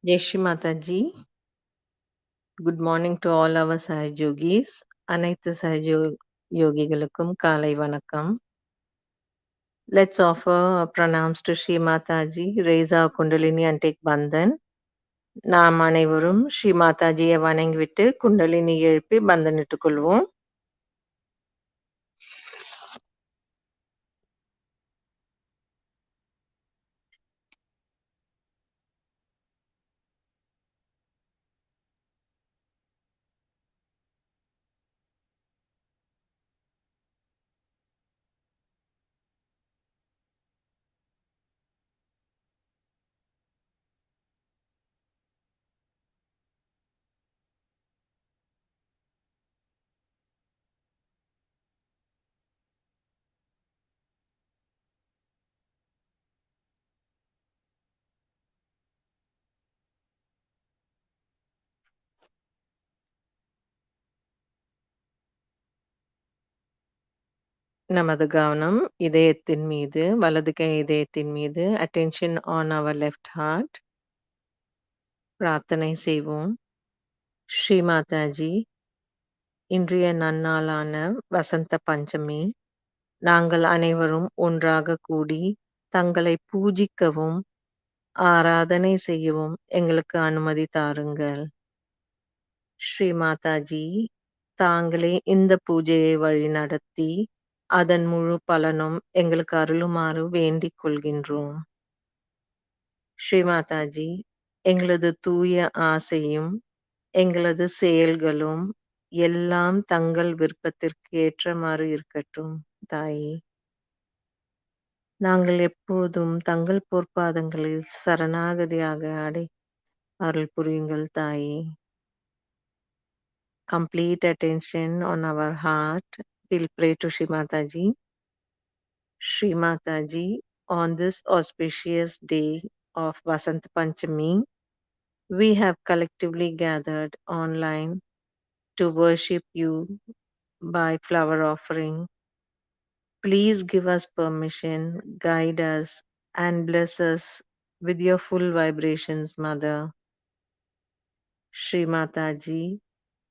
Jai Shri Mataji. Good morning to all our Sahaj Yogis. அனைத்து சஹஜ யோகிகளுக்கும் காலை வணக்கம். Let's offer pranams to Shri Mataji, raise our Kundalini and take Bandhan. நாம் அனைவரும் ஸ்ரீ மாதாஜியை வணங்கிவிட்டு குண்டலினி எழுப்பி பந்தனிட்டுக் கொள்வோம். நமது கவனம் இதயத்தின் மீது, வலது கை இதயத்தின் மீது, attention on our left heart. பிரார்த்தனை செய்வோம். ஸ்ரீ மாதாஜி, இன்றைய நன்னாளான வசந்த பஞ்சமி, நாங்கள் அனைவரும் ஒன்றாக கூடி தங்களை பூஜிக்கவும் ஆராதனை செய்யவும் எங்களுக்கு அனுமதி தாருங்கள். ஸ்ரீ மாதாஜி, தாங்களே இந்த பூஜையை வழிநடத்தி அதன் முழு பலனும் எங்களுக்கு அருளுமாறு வேண்டிக் கொள்கின்றோம். ஸ்ரீ மாதாஜி, எங்களது தூய ஆசையும் எங்களது செயல்களும் எல்லாம் தங்கள் விருப்பத்திற்கு ஏற்றமாறு இருக்கட்டும். தாயே, நாங்கள் எப்பொழுதும் தங்கள் பொற்பாதங்களில் சரணாகதியாக அருள் புரியுங்கள் தாயே. Complete attention on our heart. We'll pray to Shri Mataji. Shri Mataji, on this auspicious day of Vasant Panchami, we have collectively gathered online to worship you by flower offering. Please give us permission, guide us, and bless us with your full vibrations, Mother. Shri Mataji,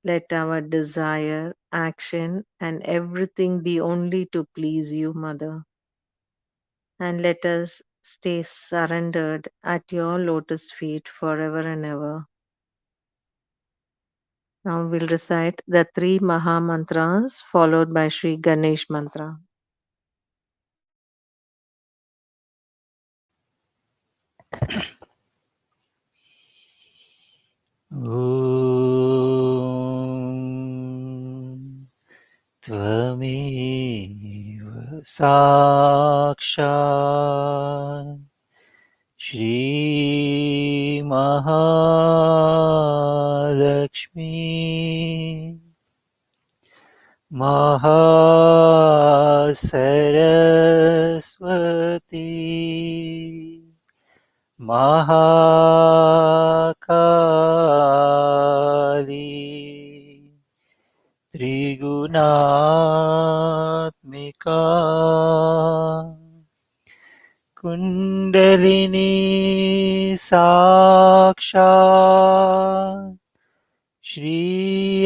let our desire, action, and everything be only to please you, Mother. And let us stay surrendered at your lotus feet forever and ever. Now we'll recite the 3 Maha Mantras followed by Shri Ganesh Mantra. ॐ त्वमेव साक्षात् श्रीमहालक्ष्मी महासरस्वती महाकाली त्रिगुणात्मिका कुण्डलिनी साक्षात् श्रीयादिशक्ति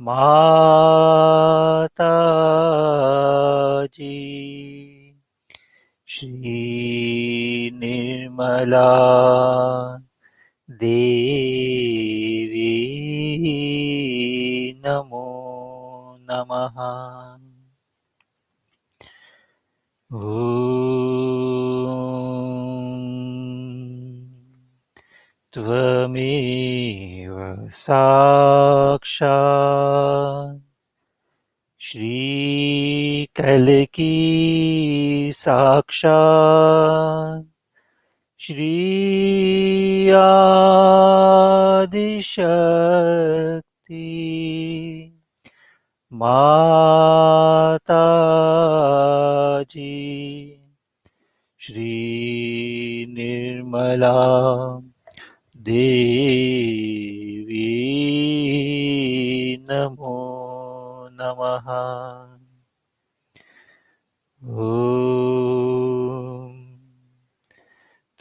माताजी श्रीनिर्मला देवी नमो नमः ॐ त्वमेव साक्षात् श्रीकल्की साक्षात् श्रीयादिशक्ति माताजी श्रीनिर्मला देवी नमो नमः ॐ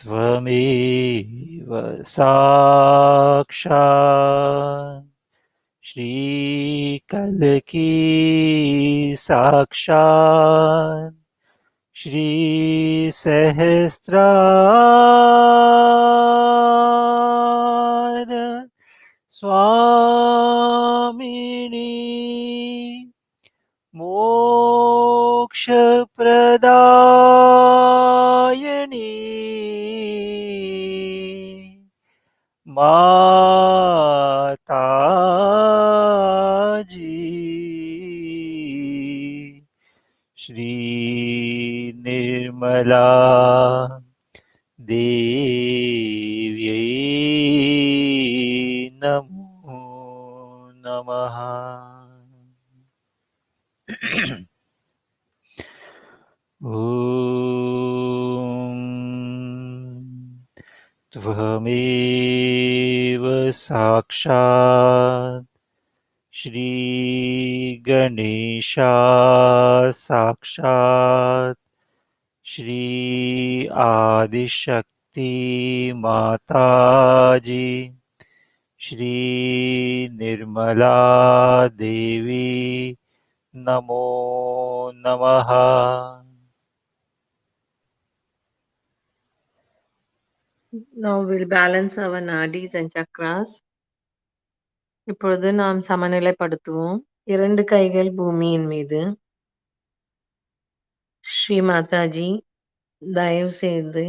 त्वमेव साक्षात् श्रीकल्की साक्षात् श्रीसहस्रार स्वामिनी मोक्षप्रदायिनी माताजी श्रीनिर्मला देव्यै नमो नमः ॐ त्वमेव साक्षात् श्रीगणेशा साक्षात् श्री आदिशक्ति माताजी श्री निर्मला देवी नमो नमः Now we'll balance our nadis and chakras. இப்பொழுது நாம் சமநிலைப்படுத்துவோம். 2 கைகள் பூமியின் மீது. ஸ்ரீ மாதாஜி, தயவு செய்து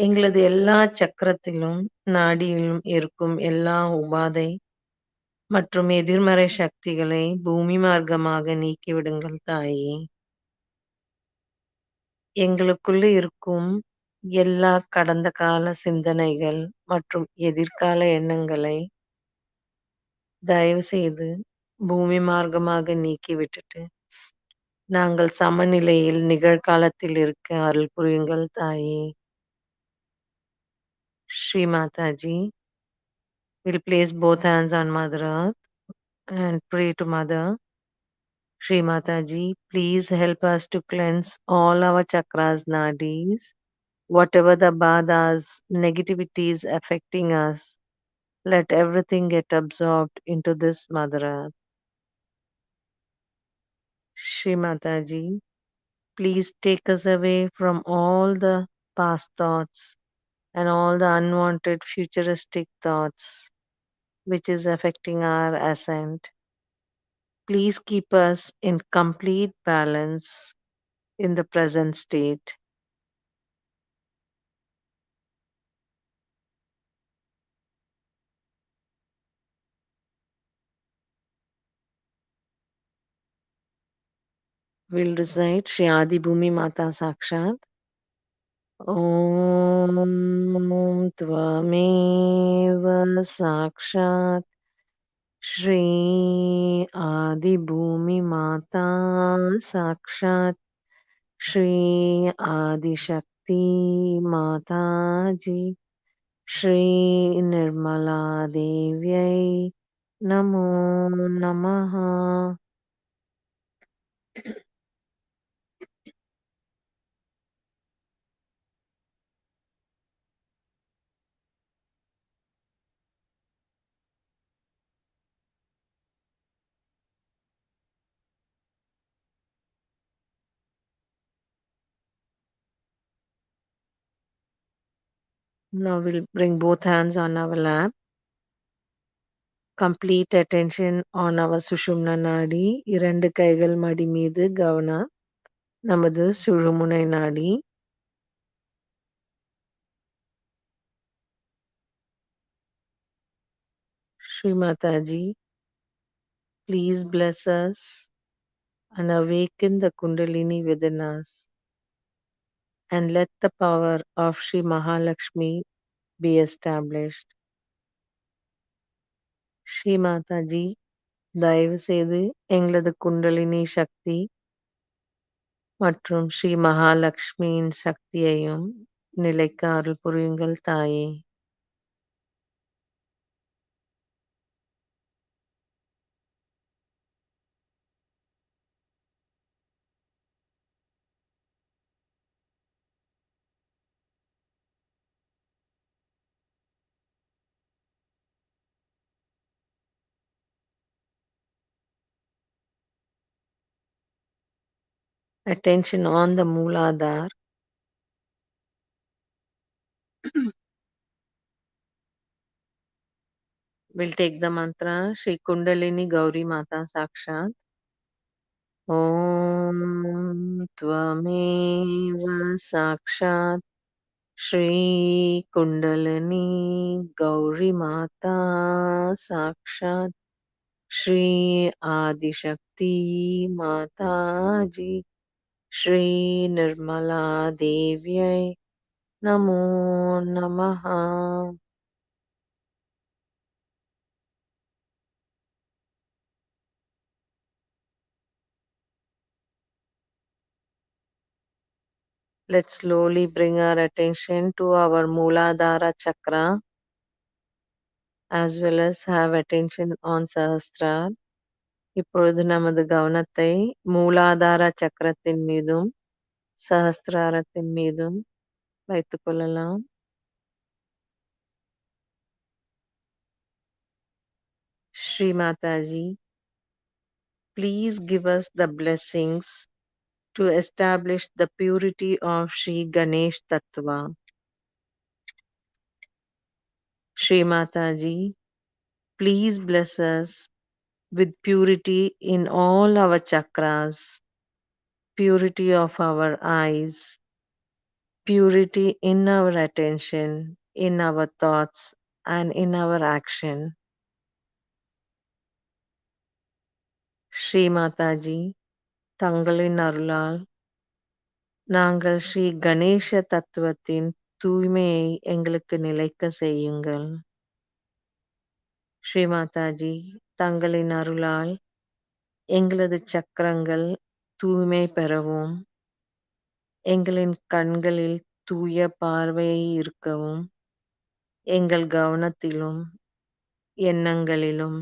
எங்களது எல்லா சக்கரத்திலும், நாடியிலும் இருக்கும் எல்லா உபாதை மற்றும் எதிர்மறை சக்திகளை பூமி மார்க்கமாக நீக்கிவிடுங்கள் தாயே. எங்களுக்குள்ள இருக்கும் எல்லா கடந்த கால சிந்தனைகள் மற்றும் எதிர்கால எண்ணங்களை தயவு செய்து பூமி மார்க்கமாக நீக்கிவிட்டுட்டு நாங்கள் சமநிலையில் நிகழ்காலத்தில் இருக்க அருள் புரியுங்கள் தாயே. Shri Mataji, we'll place both hands on Mother Earth and pray to Mother. Shri Mataji, please help us to cleanse all our chakras, nadis, whatever the badas, negativities affecting us. Let everything get absorbed into this Mother Earth. Shri Mataji, please take us away from all the past thoughts and all the unwanted futuristic thoughts which is affecting our ascent. Please keep us in complete balance in the present state. We'll recite Shri Adi Bhumi Mata Sakshat. Om Tvameva Sakshat Shri Adi Bhumi Mata Sakshat Shri Adi Shakti Mata Ji Shri Nirmala Devyai Namo Namaha. Now we'll bring both hands on our lap. Complete attention on our Sushumna Nadi. இரண்டு கைகள் மடி மீது கவனம். நமது சுழுமுனை நாடி. Shri Mataji, please bless us and awaken the Kundalini within us and let the power of Shri Mahalakshmi be established. Shri Mataji, தயவு செய்து எங்களது குண்டலினி சக்தி மற்றும் ஸ்ரீ மகாலட்சுமியின் சக்தியையும் நிலைக்க அருள் புரியுங்கள் தாயே. Attention on the Mooladhara. We'll take the mantra Shri Kundalini Gauri Mata Sakshat. Om Tvameva Sakshat Shri Kundalini Gauri Mata Sakshat Shri Adi Shakti Mata Ji Shri Nirmala Devyai Namo Namaha. Let's slowly bring our attention to our Mooladhara chakra as well as have attention on Sahasrara. இப்பொழுது நமது கவனத்தை மூலாதார சக்கரத்தின் மீதும் சஹஸ்ராரத்தின் மீதும் வைத்துக் கொள்ளலாம். Shri Mataji, please give us the blessings to establish the purity of Shri Ganesh Tattva. Shri Mataji, please bless us with purity in all our chakras, purity of our eyes, purity in our attention, in our thoughts, and in our action. Shri Mataji, தங்களின் அருளால் நாங்கள் ஸ்ரீ கணேச தத்துவத்தின் தூய்மையை எங்களுக்கு நிலைக்க செய்யுங்கள். ஸ்ரீ மாதாஜி, தங்களின் அருளால் எங்களது சக்கரங்கள் தூய்மை பெறவும், எங்களின் கண்களில் தூய பார்வையை இருக்கவும், எங்கள் கவனத்திலும் எண்ணங்களிலும்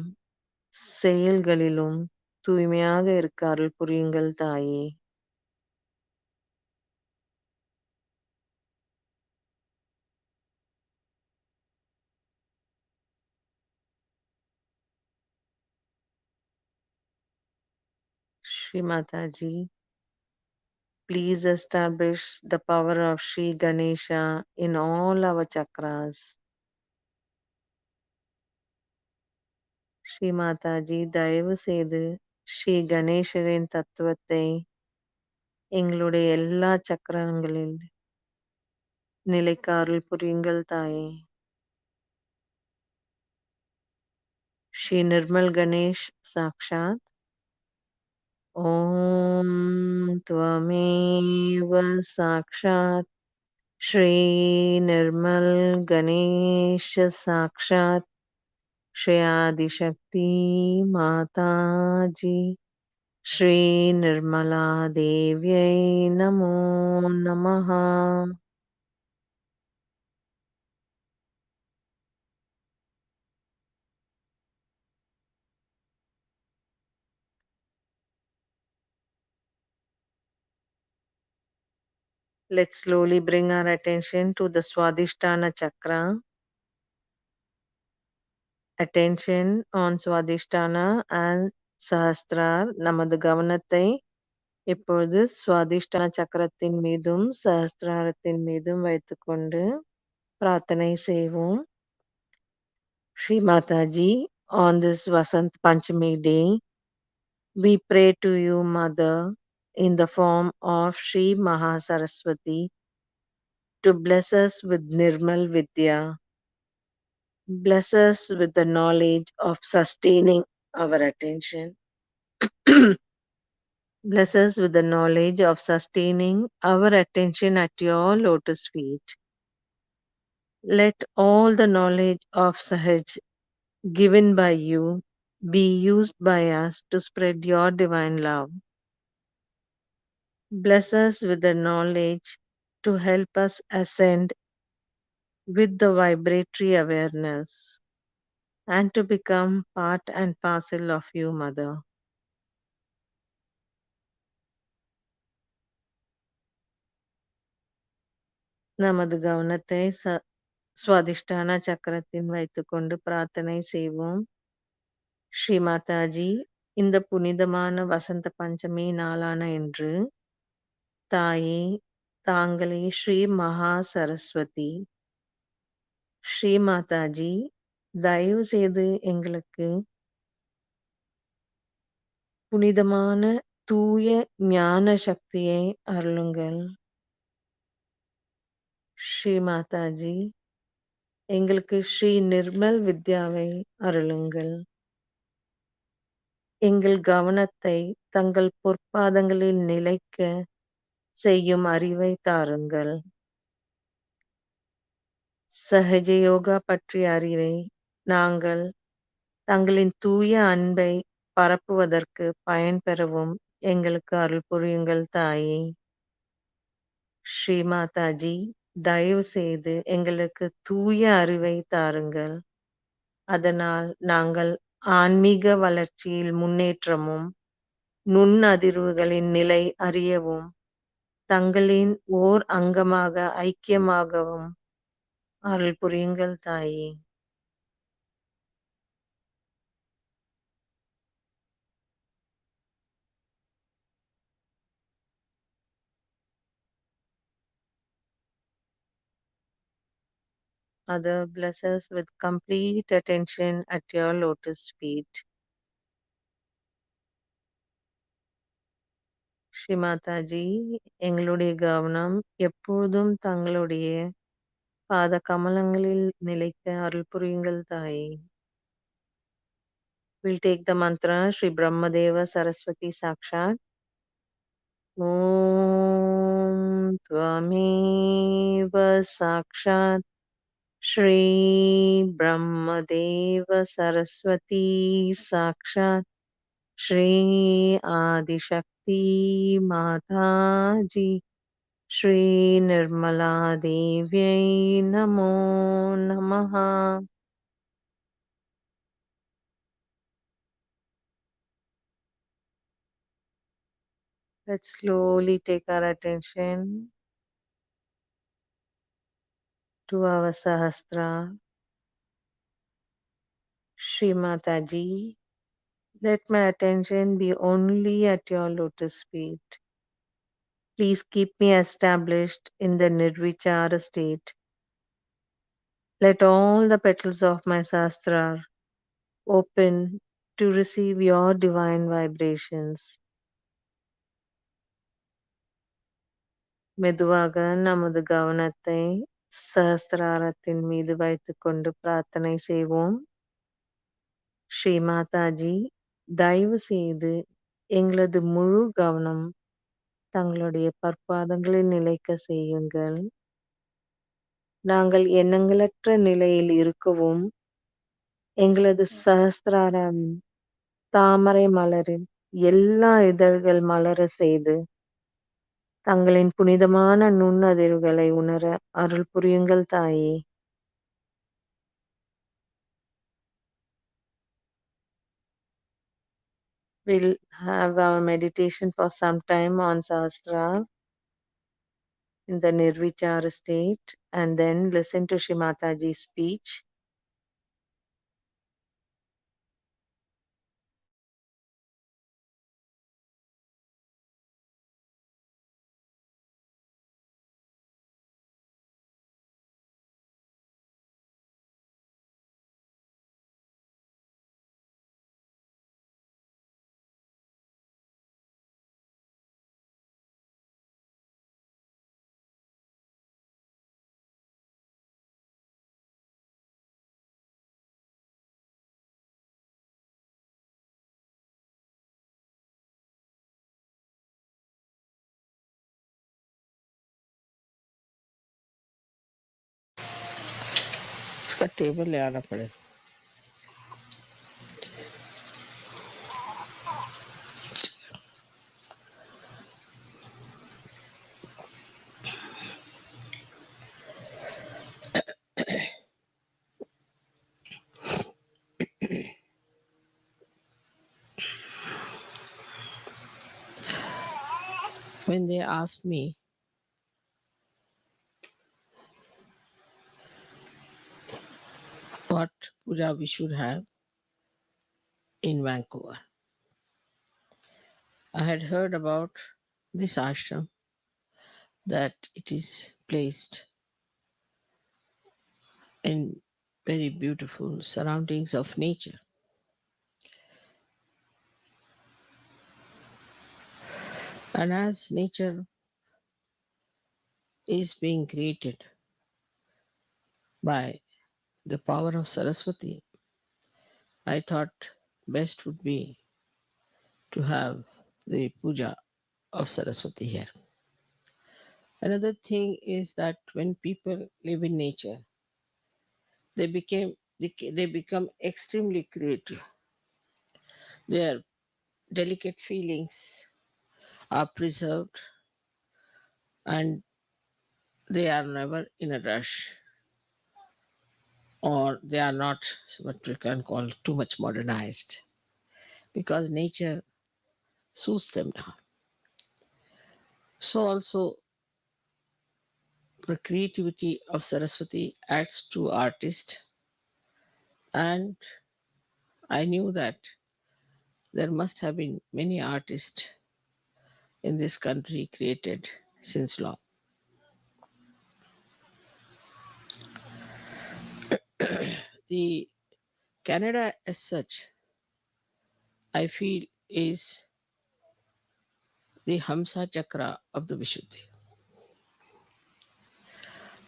செயல்களிலும் தூய்மையாக இருக்க அருள் புரியுங்கள் தாயே. Shri Mataji, please establish the power of Shri Ganesha in all our chakras. Shri Mataji, தயவு செய்து ஸ்ரீ கணேசரின் தத்துவத்தை எங்களுடைய எல்லா சக்கரங்களில் நிலைக்க அருள் புரியுங்கள் தாயே. Shri Nirmal Ganesh Sakshat. ॐ त्वमेव साक्षात् श्रीनिर्मल गणेश साक्षात् श्री आदिशक्ति माताजी श्रीनिर्मला देव्यै नमो नमः. Let's slowly bring our attention to the Swadhisthana Chakra. Attention on Swadhisthana and Sahasrar. நமது கவனத்தை இப்பொழுது சுவாதிஷ்டான சக்கரத்தின் மீதும் சஹஸ்ராரத்தின் மீதும் வைத்துக்கொண்டு பிரார்த்தனை செய்வோம். Shri Mataji, on this Vasant Panchami day, we pray to you, Mother, in the form of Shri Mahasaraswati, to bless us with Nirmal Vidya. Bless us with the knowledge of sustaining our attention. Bless us with the knowledge of sustaining our attention at your lotus feet. Let all the knowledge of Sahaj given by you be used by us to spread your divine love. Bless us with the knowledge to help us ascend with the vibratory awareness and to become part and parcel of you, Mother. நமது கவனத்தை சுவாதிஷ்டான சக்கரத்தின் வைத்துக்கொண்டு பிரார்த்தனை செய்வோம். ஸ்ரீ மாதாஜி, இந்த புனிதமான வசந்த பஞ்சமி நாளான இன்று தாயே, தாங்களே ஸ்ரீ மகா சரஸ்வதி. ஸ்ரீ மாதாஜி, தயவு செய்து எங்களுக்கு புனிதமான தூய ஞான சக்தியை அருளுங்கள். ஸ்ரீ மாதாஜி, எங்களுக்கு ஸ்ரீ நிர்மல் வித்யாவை அருளுங்கள். எங்கள் கவனத்தை தங்கள் பொற்பாதங்களில் நிலைக்க செய்யும் அறிவை தாருங்கள். சஹஜ யோகா பற்றிய அறிவை நாங்கள் தங்களின் தூய அன்பை பரப்புவதற்கு பயன்பெறவும் எங்களுக்கு அருள் புரியுங்கள் தாயே. ஸ்ரீ மாதாஜி, தயவு செய்து எங்களுக்கு தூய அறிவை தாருங்கள். அதனால் நாங்கள் ஆன்மீக வளர்ச்சியில் முன்னேற்றமும் நுண்ணதிர்வுகளின் நிலை அறியவும் தங்களின் ஓர் அங்கமாக ஐக்கியமாகவும் அருள் புரியுங்கள் தாயே. Mother, bless us with complete attention at your lotus feet. Sri Mataji, எங்களுடைய கவனம் எப்பொழுதும் தங்களுடைய பாத கமலங்களில் நிலைக்க அருள் புரியுங்கள் தாயே. We'll take the mantra Shri Brahmadeva Saraswati Sakshat. Om Tvameva Sakshat Shri Brahmadeva Saraswati Sakshat Shri Adishakti Mataji Shri Nirmala Devyai Namo Namaha. Let's slowly take our attention to our Sahasra. Shri Mataji, let my attention be only at your lotus feet. Please keep me established in the Nirvichara state. Let all the petals of my Sahasra open to receive your divine vibrations. மெதுவாக நமது கவனத்தை சஹஸ்ராரத்தின் மீது வைத்துக்கொண்டு பிரார்த்தனை செய்வோம். ஸ்ரீ மாதாஜி, தயவு செய்து எங்களது முழு கவனம் தங்களுடைய பற்பாதங்களில் நிலைக்கச் செய்யுங்கள். நாங்கள் எண்ணங்களற்ற நிலையில் இருக்கவும், எங்களது சஹஸ்ராரம் தாமரை மலரில் எல்லா இதழ்கள் மலரச் செய்து, தங்களின் புனிதமான நுண்ணதிர்வுகளை உணர அருள் புரியுங்கள் தாயே! We'll have our meditation for some time on Sahasra in the Nirvichara state and then listen to Shri Mataji's speech. उसका टेबल ले आना पड़ेगा. When they asked me what puja we should have in Vancouver, I had heard about this ashram, that it is placed in very beautiful surroundings of nature. And as nature is being created by the power of Saraswati, I thought best would be to have the puja of Saraswati here. Another thing is that when people live in nature, they become extremely creative. Their delicate feelings are preserved and they are never in a rush, or they are not what we can call too much modernized, because nature soothes them down. So also the creativity of Saraswati adds to artists, and I knew that there must have been many artists in this country created since long. The Canada as such, I feel, is the Hamsa Chakra of the Vishuddhi.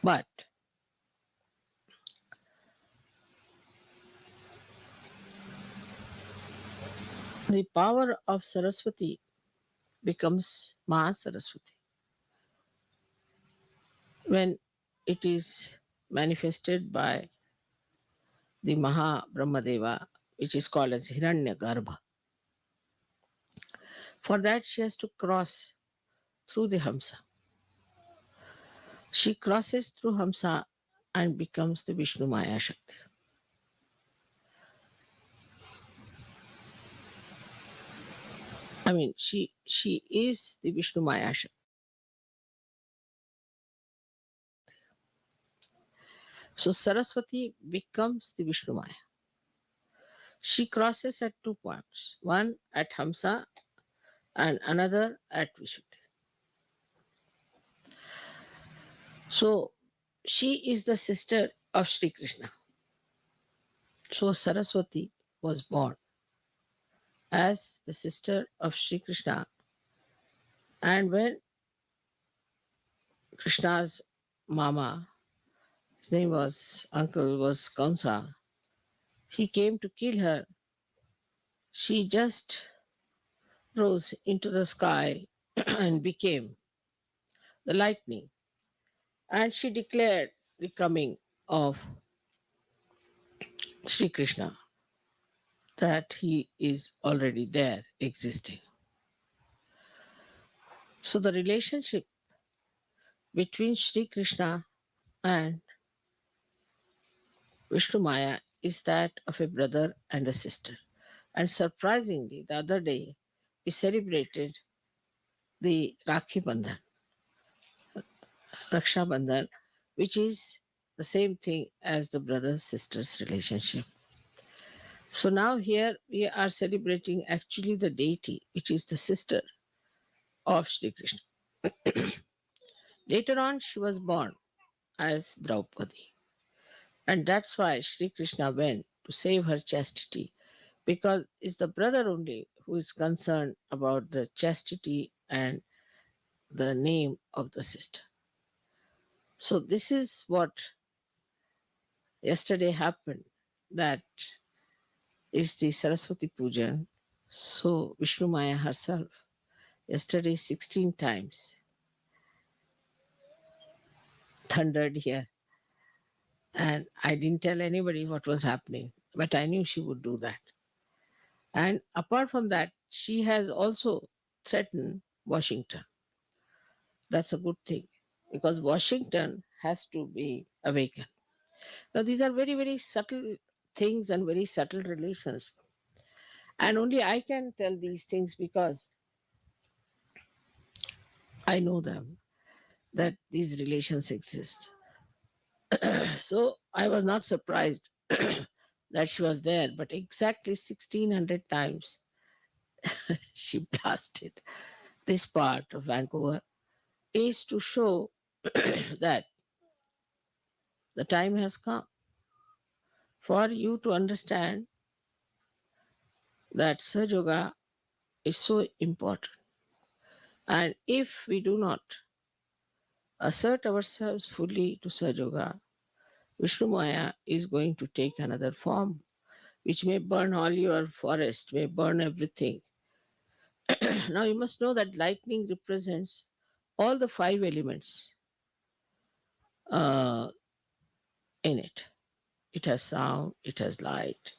But the power of Saraswati becomes Maha Saraswati when it is manifested by the Maha Brahmadeva, which is called as Hiranya Garbha. For that, she has to cross through the Hamsa. She crosses through Hamsa and becomes the Vishnu Maya Shakti. I mean, she is the Vishnu Maya Shakti. So Saraswati becomes the Vishnu Maya. She crosses at 2 points, one at Hamsa and another at Vishuddhi. So she is the sister of Sri Krishna. So Saraswati was born as the sister of Sri Krishna. And when Krishna's mama, his name was, uncle was Kamsa, he came to kill her. She just rose into the sky and became the lightning. And she declared the coming of Sri Krishna, that he is already there existing. So the relationship between Sri Krishna and Vishnu Maya is that of a brother and a sister. And surprisingly, the other day we celebrated the Rakhi Bandhan, Raksha Bandhan, which is the same thing as the brother sister's relationship. So now here we are celebrating actually the deity, which is the sister of Sri Krishna. Later on, she was born as Draupadi. And that's why Sri Krishna went to save her chastity, because it's the brother only who is concerned about the chastity and the name of the sister. So this is what yesterday happened. That is the Saraswati Puja. So Vishnu Maya herself, yesterday 16 times thundered here. And I didn't tell anybody what was happening, but I knew she would do that. And apart from that, she has also threatened Washington. That's a good thing, because Washington has to be awakened. Now, these are very, very subtle things and very subtle relations. And only I can tell these things because I know them, that these relations exist. So I was not surprised that she was there, but exactly 1600 times she blasted this part of Vancouver is to show that the time has come for you to understand that Saj Yoga is so important. And if we do not assert ourselves fully to Saj Yoga, Vishnu Maya is going to take another form, which may burn all your forest, may burn everything. Now you must know that lightning represents all the five elements uh, in it. It has sound, it has light,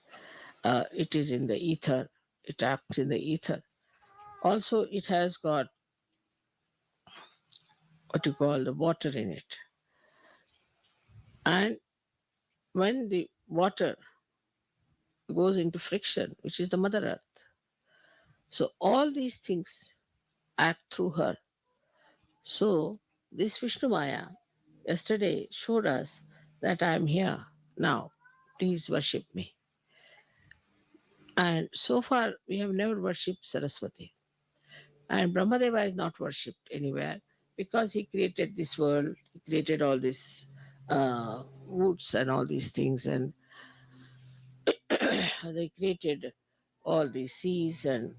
it is in the ether, it acts in the ether. Also, it has got what you call the water in it. And when the water goes into friction, which is the Mother Earth, so all these things act through her. So, this Vishnu Maya yesterday showed us that I am here now. Please worship me. And so far, we have never worshipped Saraswati. And Brahmadeva is not worshipped anywhere because he created this world, he created all these woods and all these things, and they created all the seas and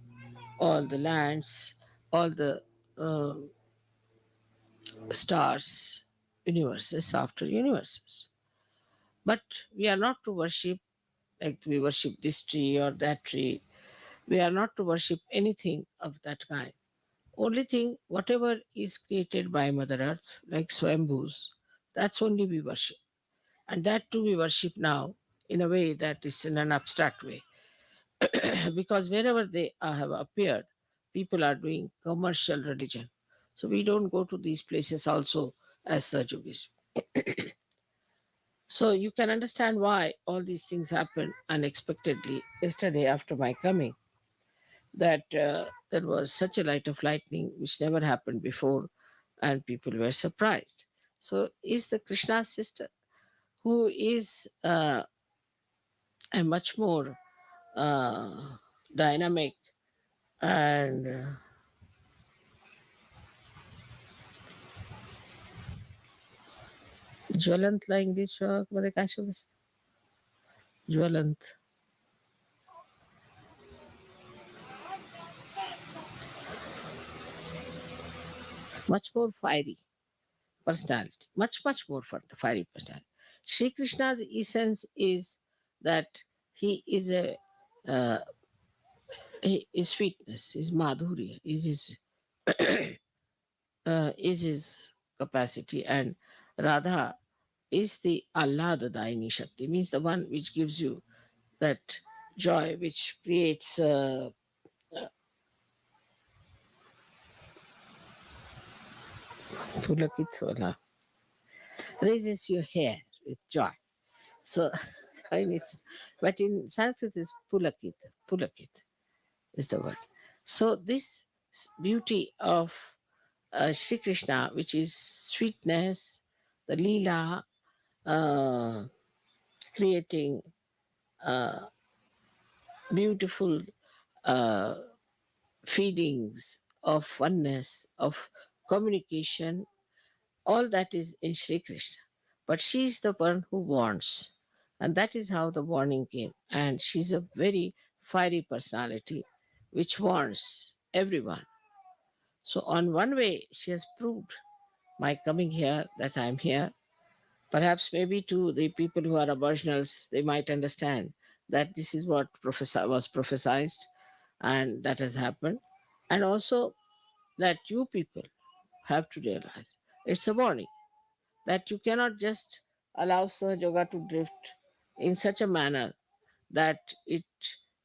all the lands, all the um, stars, universes after universes. But we are not to worship like we worship this tree or that tree. We are not to worship anything of that kind. Only thing, whatever is created by Mother Earth, like Swambhus, that's only we worship. And that too we worship now in a way that is in an abstract way. Because wherever they have appeared, people are doing commercial religion. So we don't go to these places also as Sajogis. So you can understand why all these things happened unexpectedly yesterday after my coming. That there was such a light of lightning which never happened before, and people were surprised. So is the Krishna's sister, who is a much more dynamic and ज्वलंत language मध्ये काय शब्द आहे? ज्वलंत, much more fiery personality, much more fiery personality. Sri Krishna's essence is that he is uh, his sweetness, his madhurya, is his capacity, and Radha is the Ahladadaini Shakti, means the one which gives you that joy, which creates Pulakitwala, raises your hair with joy. So, I mean, but in Sanskrit it's Pulakit is the word. So, this beauty of Sri Krishna, which is sweetness, the Leela, uh, creating uh, beautiful uh, feelings of oneness, of communication, all that is in Sri Krishna. But she is the one who warns. And that is how the warning came. And she's a very fiery personality which warns everyone. So, on one way, she has proved my coming here that I'm here. Perhaps maybe to the people who are aboriginals, they might understand that this is what was prophesied and that has happened. And also that you people have to realize it's a warning that you cannot just allow Sahaja Yoga to drift in such a manner that it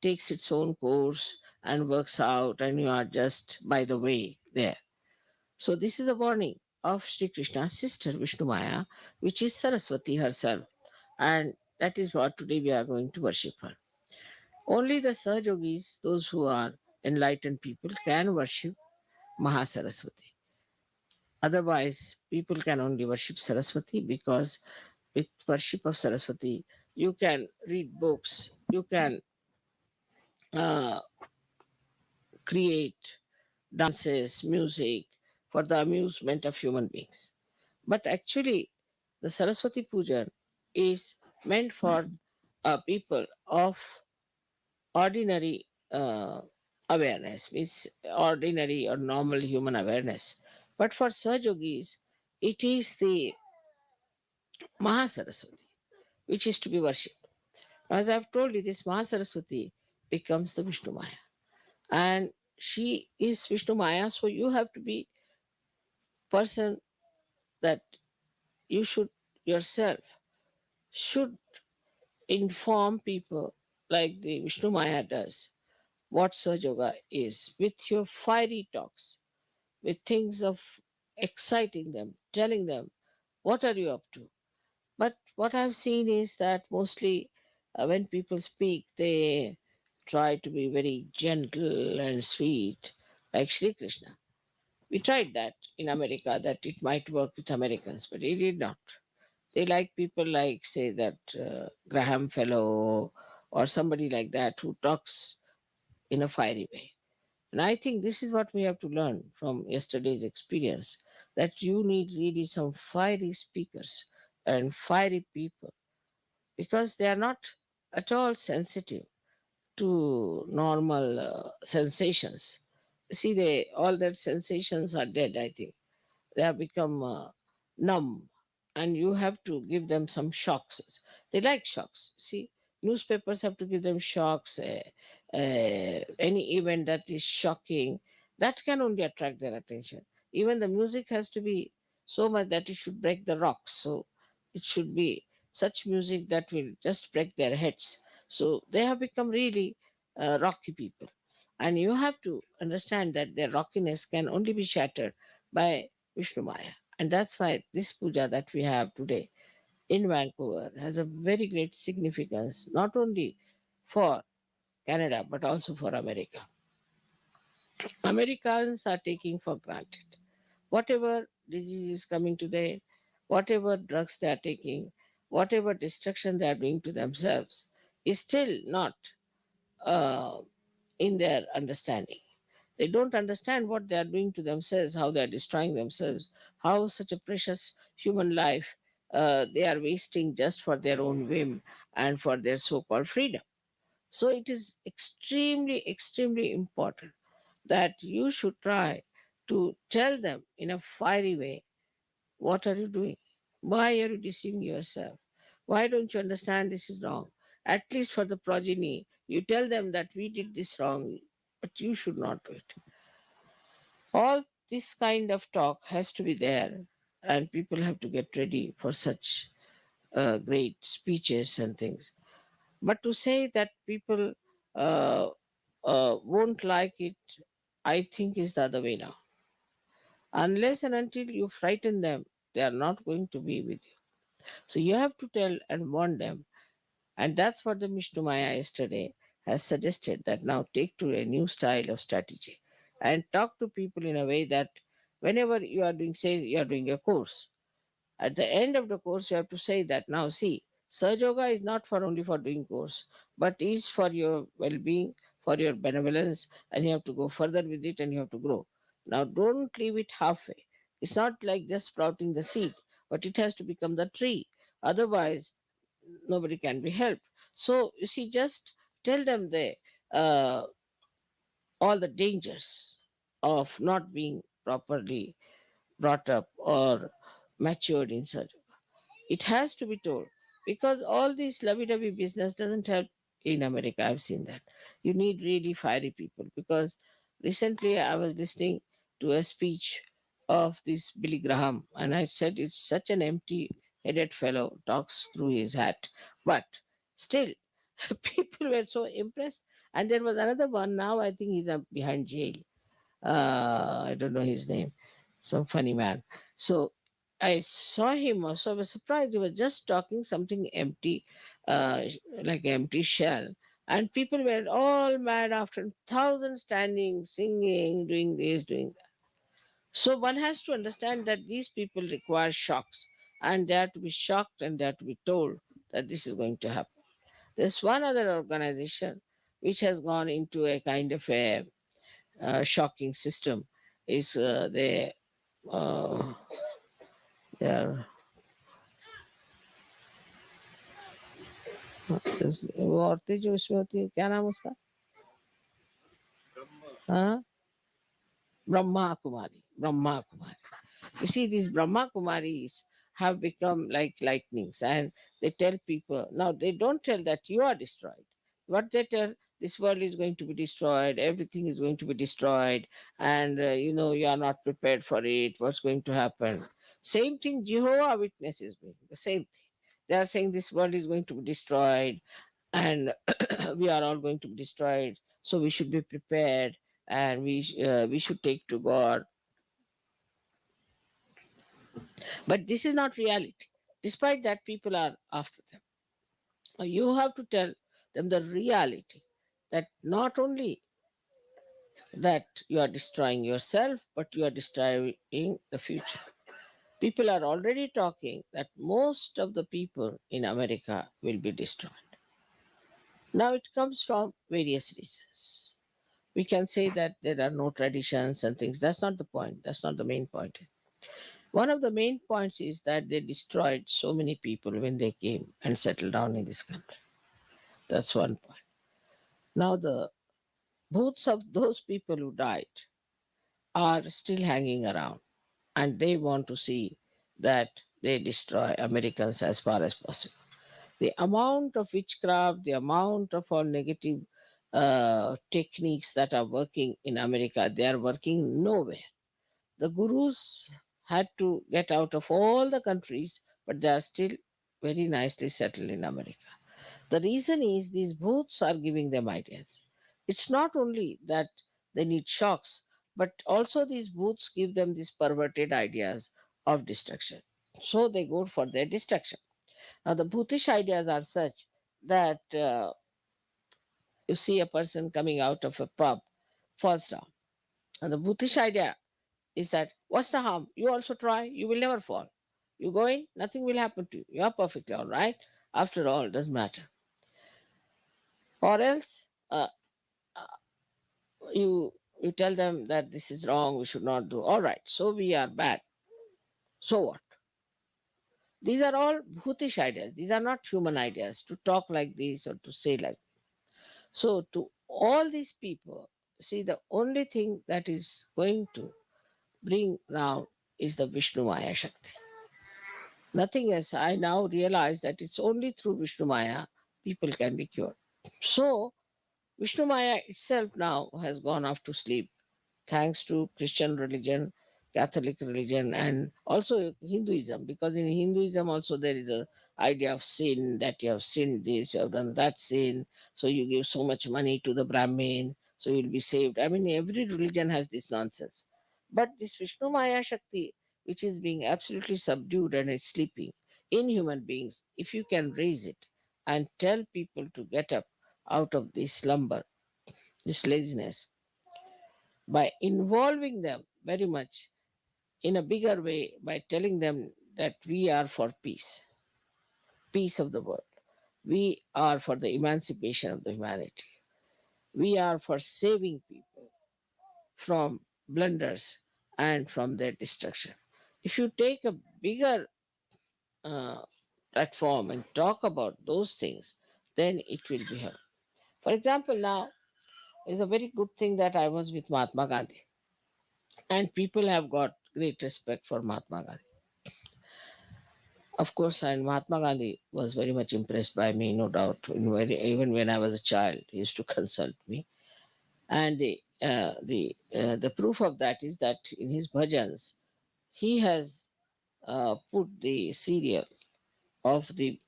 takes its own course and works out, and you are just by the way there. So, this is a warning of Sri Krishna's sister Vishnu Maya, which is Saraswati herself. And that is what today we are going to worship her. Only the Sahajogis, those who are enlightened people, can worship Mahasaraswati. Otherwise, people can only worship Saraswati, because with worship of Saraswati, you can read books, you can uh, create dances, music for the amusement of human beings. But actually, the Saraswati Puja is meant for people of ordinary awareness, means ordinary or normal human awareness. But for Sahajogis, it is the Mahasaraswati which is to be worshipped. As I've told you, this Mahasaraswati becomes the Vishnu Maya. And she is Vishnu Maya, so you have to be person that you should yourself should inform people like the Vishnu Maya does what Sahaja Yoga is with your fiery talks, with things of exciting them, telling them what are you up to. But what I've seen is that mostly when people speak, they try to be very gentle and sweet, like Sri Krishna. We tried that in America, that it might work with Americans, but it did not. They like people like, say, that Graham Fellow or somebody like that who talks in a fiery way. And I think this is what we have to learn from yesterday's experience, that you need really some fiery speakers and fiery people, because they are not at all sensitive to normal sensations. See, they all their sensations are dead, I think. They have become numb, and you have to give them some shocks. They like shocks. See, newspapers have to give them shocks. Any event that is shocking, that can only attract their attention. Even the music has to be so much that it should break the rocks. So it should be such music that will just break their heads. So they have become really rocky people. And you have to understand that their rockiness can only be shattered by Vishnu Maya. And that's why this puja that we have today in Vancouver has a very great significance, not only for Canada, but also for America. Americans are taking for granted whatever disease is coming today, whatever drugs they are taking, whatever destruction they are doing to themselves is still not uh, in their understanding. They don't understand what they are doing to themselves, how they are destroying themselves, how such a precious human life they are wasting just for their own whim and for their so called freedom. So it is extremely, extremely important that you should try to tell them in a fiery way, what are you doing? Why are you deceiving yourself? Why don't you understand this is wrong? At least for the progeny, you tell them that we did this wrong. but you should not do it. All this kind of talk has to be there, and people have to get ready for such great speeches and things. But to say that people uh, won't like it, I think is the other way now. Unless and until you frighten them, they are not going to be with you. So you have to tell and warn them. And that's what the Mishnu Maya yesterday has suggested, that now take to a new style of strategy and talk to people in a way that whenever you are doing, say you are doing a course, at the end of the course you have to say that now see, Surge Yoga is not for only for doing course, but is for your well-being, for your benevolence, and you have to go further with it and you have to grow. Now don't leave it halfway. It's not like just sprouting the seed, but it has to become the tree. Otherwise, nobody can be helped. So you see, just tell them uh, all the dangers of not being properly brought up or matured in surgery. It has to be told, because all this lovey-dovey business doesn't help in America. I've seen that. You need really fiery people, because recently I was listening to a speech of this Billy Graham, and I said it's such an empty-headed fellow, talks through his hat, but still people were so impressed. And there was another one. Now I think he's behind jail. I don't know his name, some funny man. So I saw him also. I was surprised. He was just talking something empty, like empty shell. And people were all mad after, thousands standing, singing, doing this, doing that. So one has to understand that these people require shocks, and they have to be shocked and they have to be told that this is going to happen. There's one other organization which has gone into a kind of a shocking system. Is uh, they are वो औरतें जो इसमें होती है, क्या नाम उसका? हाँ, Brahma Kumari. Brahma Kumari. You see, these Brahma Kumaris have become like lightnings, and they tell people, now they don't tell that you are destroyed. What they tell, this world is going to be destroyed, everything is going to be destroyed, and you are not prepared for it, what's going to happen. Same thing Jehovah Witness is doing, the same thing. They are saying this world is going to be destroyed, and we are all going to be destroyed, so we should be prepared, and we should take to God. But this is not reality. Despite that, people are after them. You have to tell them the reality, that not only that you are destroying yourself, but you are destroying the future. People are already talking that most of the people in America will be destroyed. Now it comes from various reasons. We can say that there are no traditions and things. That's not the point. That's not the main point. One of the main points is that they destroyed so many people when they came and settled down in this country. That's one point. Now, the booths of those people who died are still hanging around, and they want to see that they destroy Americans as far as possible. The amount of witchcraft, the amount of all negative techniques that are working in America, they are working nowhere. The gurus had to get out of all the countries, but they are still very nicely settled in America. The reason is these booths are giving them ideas. It's not only that they need shocks, but also these booths give them these perverted ideas of destruction. So they go for their destruction. Now, the bhoothish ideas are such that you see a person coming out of a pub, falls down. And the bhoothish idea is that, what's the harm? You also try, you will never fall. You go in, nothing will happen to you. You are perfectly all right. After all, it doesn't matter. Or else, you tell them that this is wrong, we should not do. All right, so we are bad. So what? These are all bhutish ideas. These are not human ideas to talk like this or to say like. So to all these people, see, the only thing that is going to bring round is the Vishnu Maya Shakti. Nothing else. I now realize that it's only through Vishnu Maya people can be cured. So Vishnu Maya itself now has gone off to sleep thanks to Christian religion, Catholic religion, and also Hinduism. Because in Hinduism also there is a idea of sin, that you have sinned this, you have done that sin, so you give so much money to the Brahmin, so you'll be saved. I mean, every religion has this nonsense. But this Vishnu Maya Shakti, which is being absolutely subdued and is sleeping in human beings, if you can raise it and tell people to get up out of this slumber, this laziness, by involving them very much in a bigger way, by telling them that we are for peace, peace of the world. We are for the emancipation of the humanity. We are for saving people from blunders and from their destruction. If you take a bigger uh, platform and talk about those things, then it will be helpful. For example, now is a very good thing that I was with Mahatma Gandhi, and people have got great respect for Mahatma Gandhi. Of course, and Mahatma Gandhi was very much impressed by me, no doubt. Even when I was a child, he used to consult me. And the proof of that is that in his bhajans, he has put the serial of the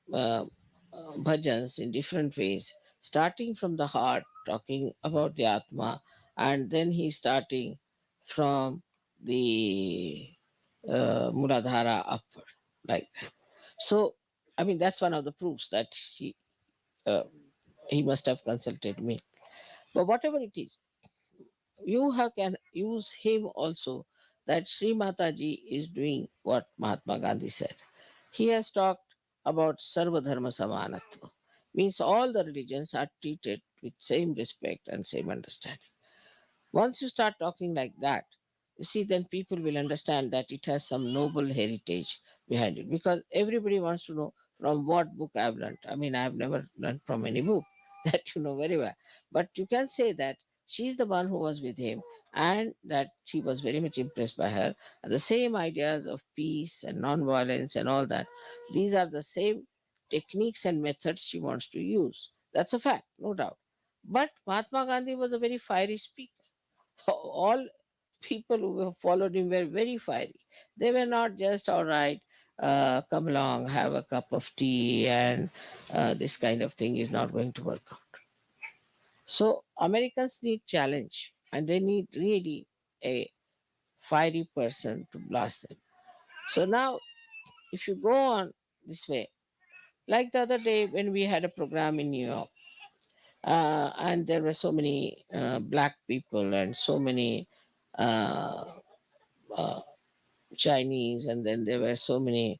bhajans in different ways, starting from the heart, talking about the Atma, and then he's starting from the Muladhara upward, like that. So, I mean, that's one of the proofs that uh, he must have consulted me. But whatever it is, you have, can use him also, that Sri Mataji is doing what Mahatma Gandhi said. He has talked about Sarva Dharma Samanatva, means all the religions are treated with same respect and same understanding. Once you start talking like that, you see, then people will understand that it has some noble heritage behind it. Because everybody wants to know from what book I've learned. I mean, I've never learned from any book, that you know very well. But you can say that she's the one who was with him and that she was very much impressed by her. And the same ideas of peace and non-violence and all that, these are the same techniques and methods she wants to use. That's a fact, no doubt. But Mahatma Gandhi was a very fiery speaker. All people who followed him were very fiery. They were not just, all right, come along, have a cup of tea, and this kind of thing is not going to work out. So, Americans need challenge and they need really a fiery person to blast them. So, now, if you go on this way, like the other day when we had a program in New York, and there were so many black people and so many uh, uh, Chinese, and then there were so many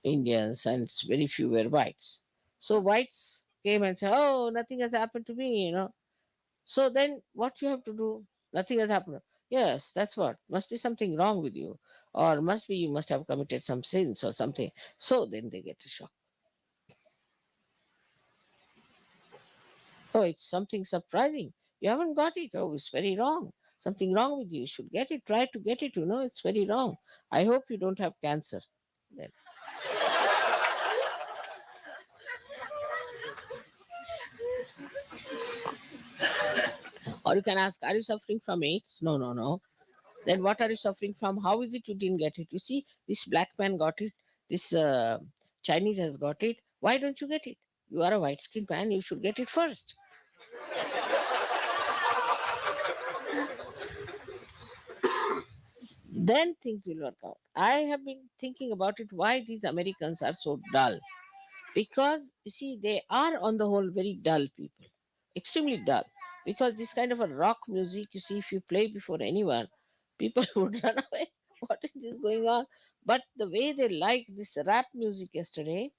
Indians, and very few were whites. So whites came and said, "Oh, nothing has happened to me," you know. So then, what you have to do? Nothing has happened. Yes, that's what. Must be something wrong with you, or must be you must have committed some sins or something. So then they get a shock. Oh, it's something surprising. You haven't got it. Oh, it's very wrong. Something wrong with you. You should get it. Try to get it. You know, it's very wrong. I hope you don't have cancer. Then. Or you can ask, are you suffering from AIDS? No, no, no. Then what are you suffering from? How is it you didn't get it? You see, this black man got it. This Chinese has got it. Why don't you get it? You are a white skinned man. You should get it first. Then things will work out. I have been thinking about it, why these Americans are so dull. Because, you see, they are on the whole very dull people, extremely dull. Because this kind of a rock music, you see, if you play before anyone, people would run away. What is this going on? But the way they like this rap music yesterday,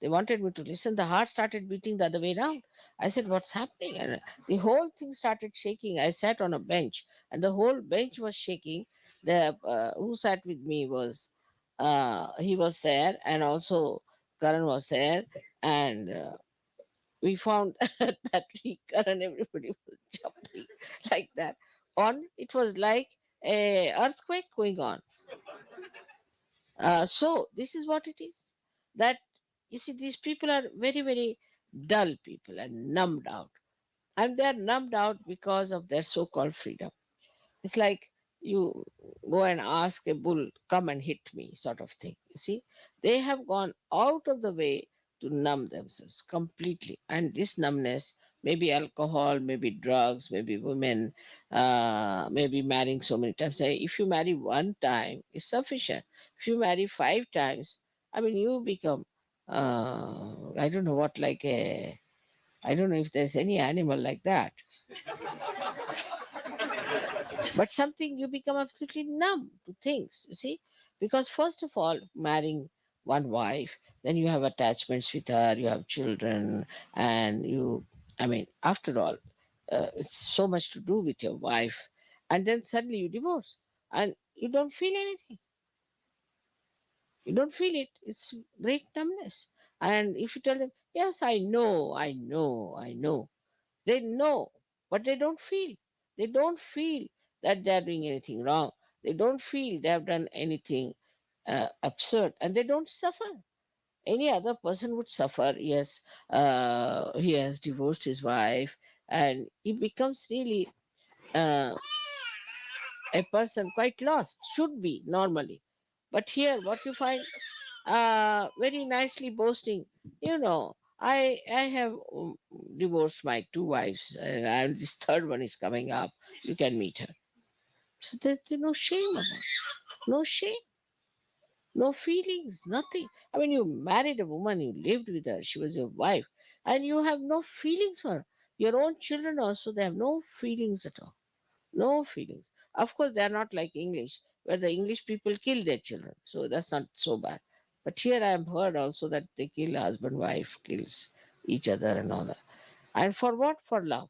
they wanted me to listen. The heart started beating the other way around. I said, "What's happening?" And the whole thing started shaking. I sat on a bench, and the whole bench was shaking. The who sat with me was he was there, and also Karan was there, and we found that Karan, everybody was jumping like that. On it was like a earthquake going on. So this is what it is. That, you see, these people are very, very dull people and numbed out. and they're numbed out because of their so-called freedom. It's like you go and ask a bull, come and hit me, sort of thing. You see, they have gone out of the way to numb themselves completely. And this numbness, maybe alcohol, maybe drugs, maybe women, maybe marrying so many times. Say, if you marry one time, it's sufficient. If you marry 5 times, I mean, you become, I don't know what, like a, I don't know if there's any animal like that, but something you become absolutely numb to things, you see, because first of all, marrying one wife, then you have attachments with her, you have children, and you, I mean, after all, it's so much to do with your wife, and then suddenly you divorce and you don't feel anything, you don't feel it, it's great numbness. And if you tell them, yes, I know, they know, but they don't feel. They don't feel that they are doing anything wrong. They don't feel they have done anything absurd, and they don't suffer. Any other person would suffer. Yes, he has divorced his wife, and he becomes really uh, a person quite lost. Should be normally, but here, what you find, very nicely boasting. I have divorced my 2 wives, and this third one is coming up. You can meet her. So there's no shame about it. No shame, no feelings, nothing. I mean, you married a woman, you lived with her, she was your wife, and you have no feelings for her. Your own children also, they have no feelings at all. No feelings. Of course, they are not like English, where the English people kill their children. So that's not so bad. But here I have heard also that they kill husband, wife, kills each other and all that. And for what? For love.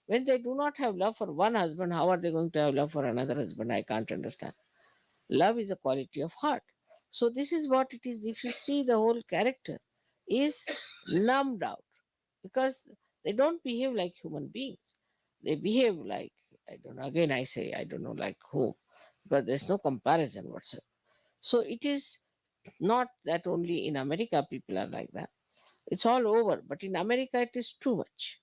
When they do not have love for one husband, how are they going to have love for another husband? I can't understand. Love is a quality of heart. So this is what it is. If you see, the whole character is numbed out because they don't behave like human beings. They behave like, I don't know, again I say, I don't know like whom, because there's no comparison whatsoever. So it is not that only in America people are like that. It's all over. But in America it is too much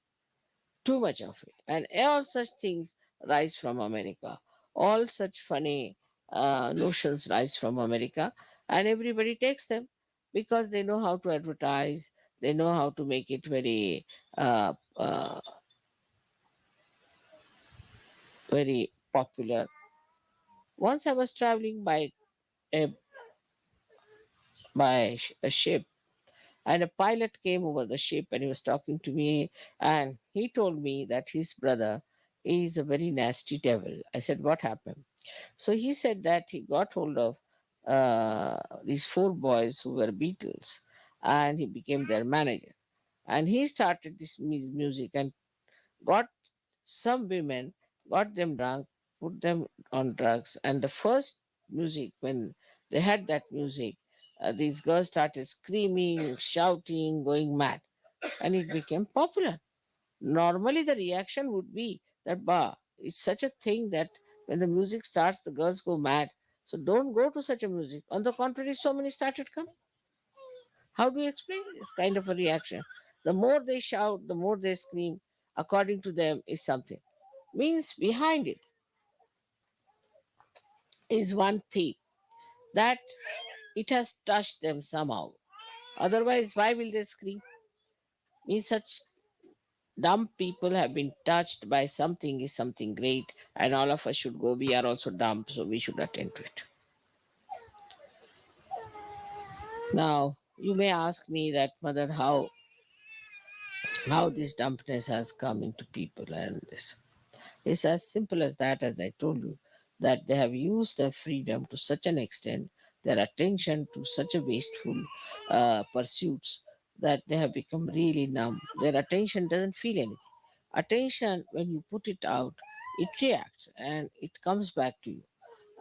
of it. And all such things rise from America. All such funny notions rise from America, and everybody takes them because they know how to advertise, they know how to make it very, very popular. Once I was traveling a, a ship, and a pilot came over the ship and he was talking to me, and he told me that his brother is a very nasty devil. I said, what happened? So he said that he got hold of these 4 boys who were Beatles, and he became their manager. And he started this music and got some women, got them drunk, put them on drugs. And the first music, when they had that music, these girls started screaming, shouting, going mad, and it became popular. Normally, the reaction would be that, bah, it's such a thing that when the music starts, the girls go mad. So don't go to such a music. On the contrary, so many started coming. How do you explain this kind of a reaction? The more they shout, the more they scream, according to them, is something. Means behind it is one thing that it has touched them somehow. Otherwise, why will they scream? Means such dumb people have been touched by something is something great, and all of us should go. We are also dumb, so we should attend to it. Now, you may ask me that, Mother, how this dumbness has come into people, and this. It's as simple as that, as I told you, that they have used their freedom to such an extent, their attention to such a wasteful pursuits, that they have become really numb. Their attention doesn't feel anything. Attention, when you put it out, it reacts and it comes back to you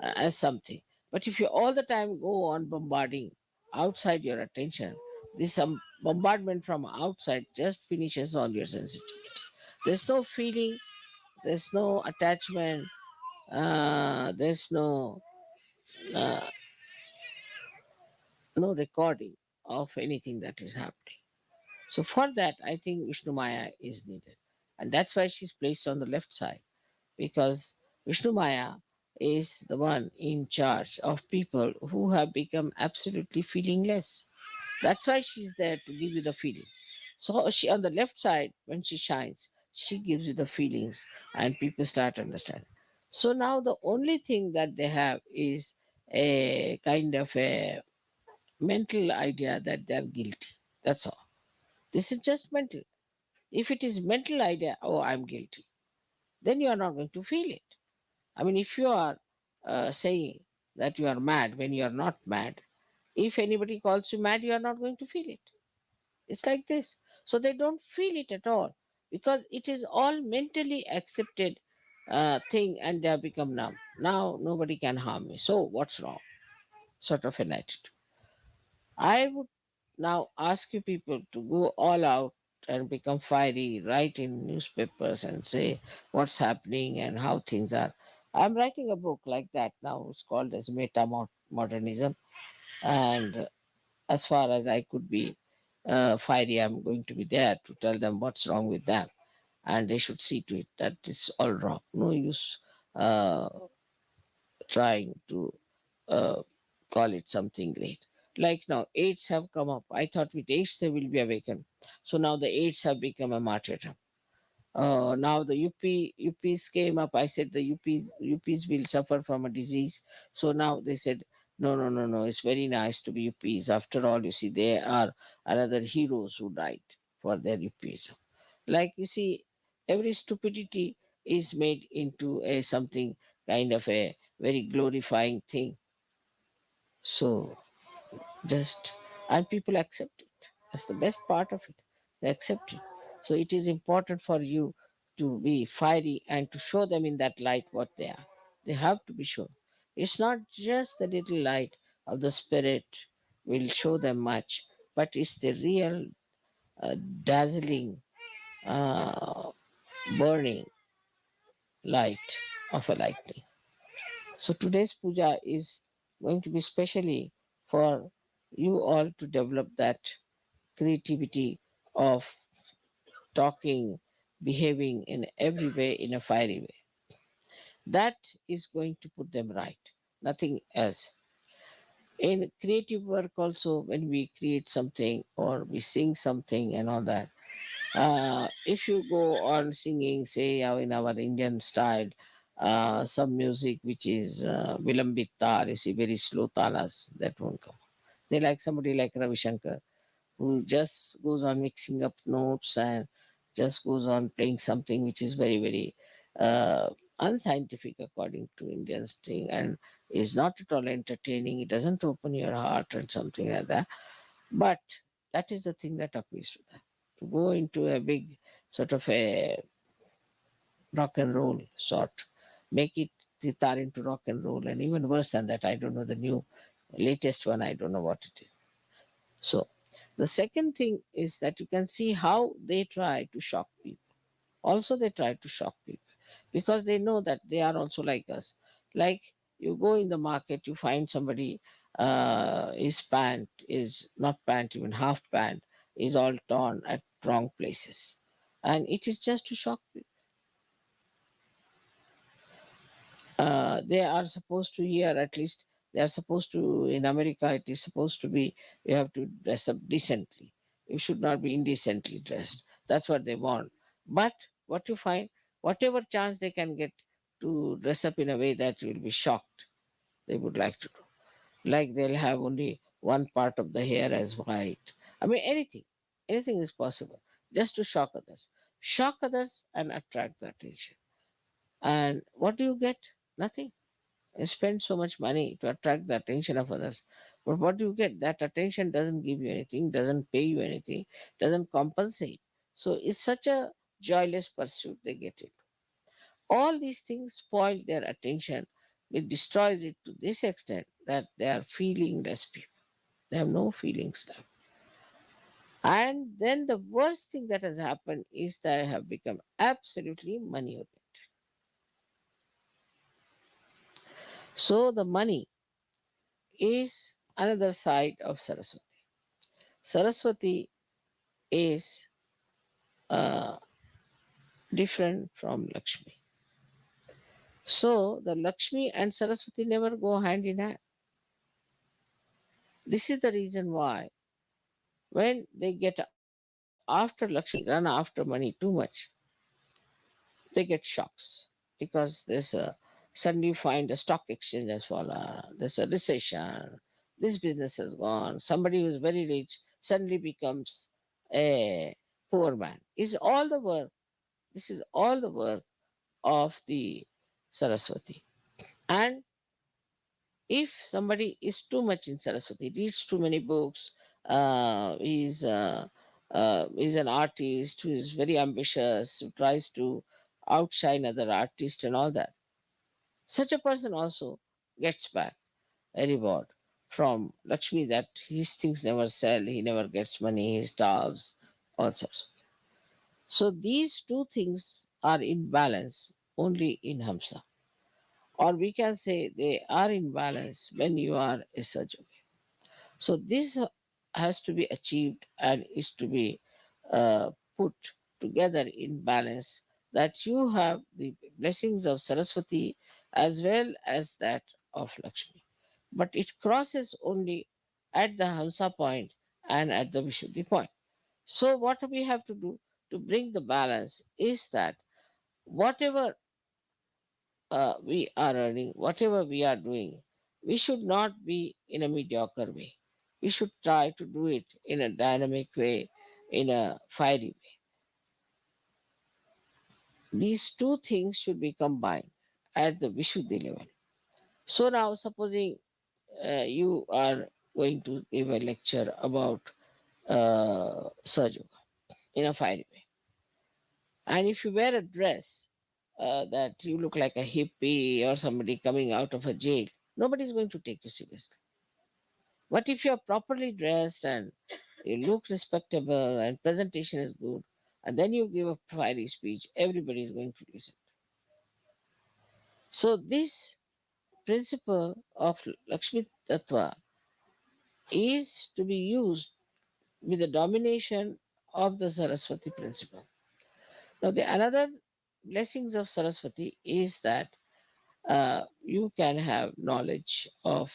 as something. But if you all the time go on bombarding outside your attention, this bombardment from outside just finishes all your sensitivity. There's no feeling, there's no attachment, there's uh, no recording of anything that is happening. So for that, I think Vishnu Maya is needed. And that's why she's placed on the left side, because Vishnu Maya is the one in charge of people who have become absolutely feelingless. That's why she's there to give you the feeling. So she on the left side, when she shines, she gives you the feelings and people start understanding. So now the only thing that they have is a kind of a mental idea that they're guilty. That's all. This is just mental. If it is mental idea, oh, I'm guilty, then you are not going to feel it. I mean, if you are saying that you are mad when you are not mad, if anybody calls you mad, you are not going to feel it. It's like this. So they don't feel it at all because it is all mentally accepted thing and they have become numb. Now nobody can harm me. So what's wrong? Sort of an attitude. I would now ask you people to go all out and become fiery, write in newspapers and say what's happening and how things are. I'm writing a book like that now. It's called as Modernism. And as far as I could be fiery, I'm going to be there to tell them what's wrong with them. And they should see to it that it's all wrong. No use uh, trying to uh, call it something great. Like now, AIDS have come up. I thought with AIDS they will be awakened. So now the AIDS have become a martyrdom. Now the UPs came up. I said the UPs will suffer from a disease. So now they said, no, no, no, no. It's very nice to be UPs. After all, you see, they are another heroes who died for their UPs. Like you see, every stupidity is made into a something kind of a very glorifying thing. So just and people accept it. That's the best part of it. They accept it. So it is important for you to be fiery and to show them in that light what they are. They have to be shown. It's not just the little light of the spirit will show them much, but it's the real dazzling, uh, burning light of a lightning. So today's puja is going to be specially for you all to develop that creativity of talking, behaving in every way in a fiery way. That is going to put them right, nothing else. In creative work, also, when we create something or we sing something and all that, if you go on singing, say, in our Indian style, some music which is Vilambit tar, you see, very slow talas, that won't come. They like somebody like Ravi Shankar who just goes on mixing up notes and just goes on playing something which is very, very uh, unscientific according to Indians thing and is not at all entertaining. It doesn't open your heart and something like that. But that is the thing that appeals to them. To go into a big sort of a rock and roll sort, make it sitar into rock and roll, and even worse than that, I don't know the new latest one, I don't know what it is. So the second thing is that you can see how they try to shock people. Also, they try to shock people because they know that they are also like us. Like you go in the market, you find somebody, his pant is not pant, even half pant is all torn at wrong places. And it is just to shock people. They are supposed to hear, at least they are supposed to, in America it is supposed to be, you have to dress up decently, you should not be indecently dressed. That's what they want. But what you find, whatever chance they can get to dress up in a way that you will be shocked, they would like to do. Like they'll have only one part of the hair as white. I mean, anything is possible, just to shock others. Shock others and attract the attention. And what do you get? Nothing. You spend so much money to attract the attention of others. But what do you get? That attention doesn't give you anything, doesn't pay you anything, doesn't compensate. So it's such a joyless pursuit they get it. All these things spoil their attention. It destroys it to this extent that they are feelingless people. They have no feelings left. And then the worst thing that has happened is that I have become absolutely money oriented. So the money is another side of Saraswati. Saraswati is uh, different from Lakshmi. So the Lakshmi and Saraswati never go hand in hand. This is the reason why when they get after Lakshmi, run after money too much, they get shocks because suddenly you find the stock exchange has fallen, there's a recession, this business has gone, somebody who's very rich suddenly becomes a poor man. Is all the work. This is all the work of the Saraswati. And if somebody is too much in Saraswati, reads too many books, uh, is uh, is an artist who is very ambitious, who tries to outshine other artists and all that, such a person also gets back a reward from Lakshmi that his things never sell, he never gets money, he starves, all sorts. So these two things are in balance only in Hamsa. Or we can say they are in balance when you are a surgeon. So this has to be achieved and is to be put together in balance, that you have the blessings of Saraswati as well as that of Lakshmi. But it crosses only at the Hamsa point and at the Vishuddhi point. So what we have to do to bring the balance is that whatever we are earning, whatever we are doing, we should not be in a mediocre way. We should try to do it in a dynamic way, in a fiery way. These two things should be combined at the Vishuddhi level. So now, supposing you are going to give a lecture about Sahaja Yoga in a fiery way, and if you wear a dress that you look like a hippie or somebody coming out of a jail, nobody is going to take you seriously. But if you are properly dressed and you look respectable and presentation is good, and then you give a fiery speech, everybody is going to listen. So this principle of Lakshmi Tattva is to be used with the domination of the Saraswati principle. Now, the another blessings of Saraswati is that you can have knowledge of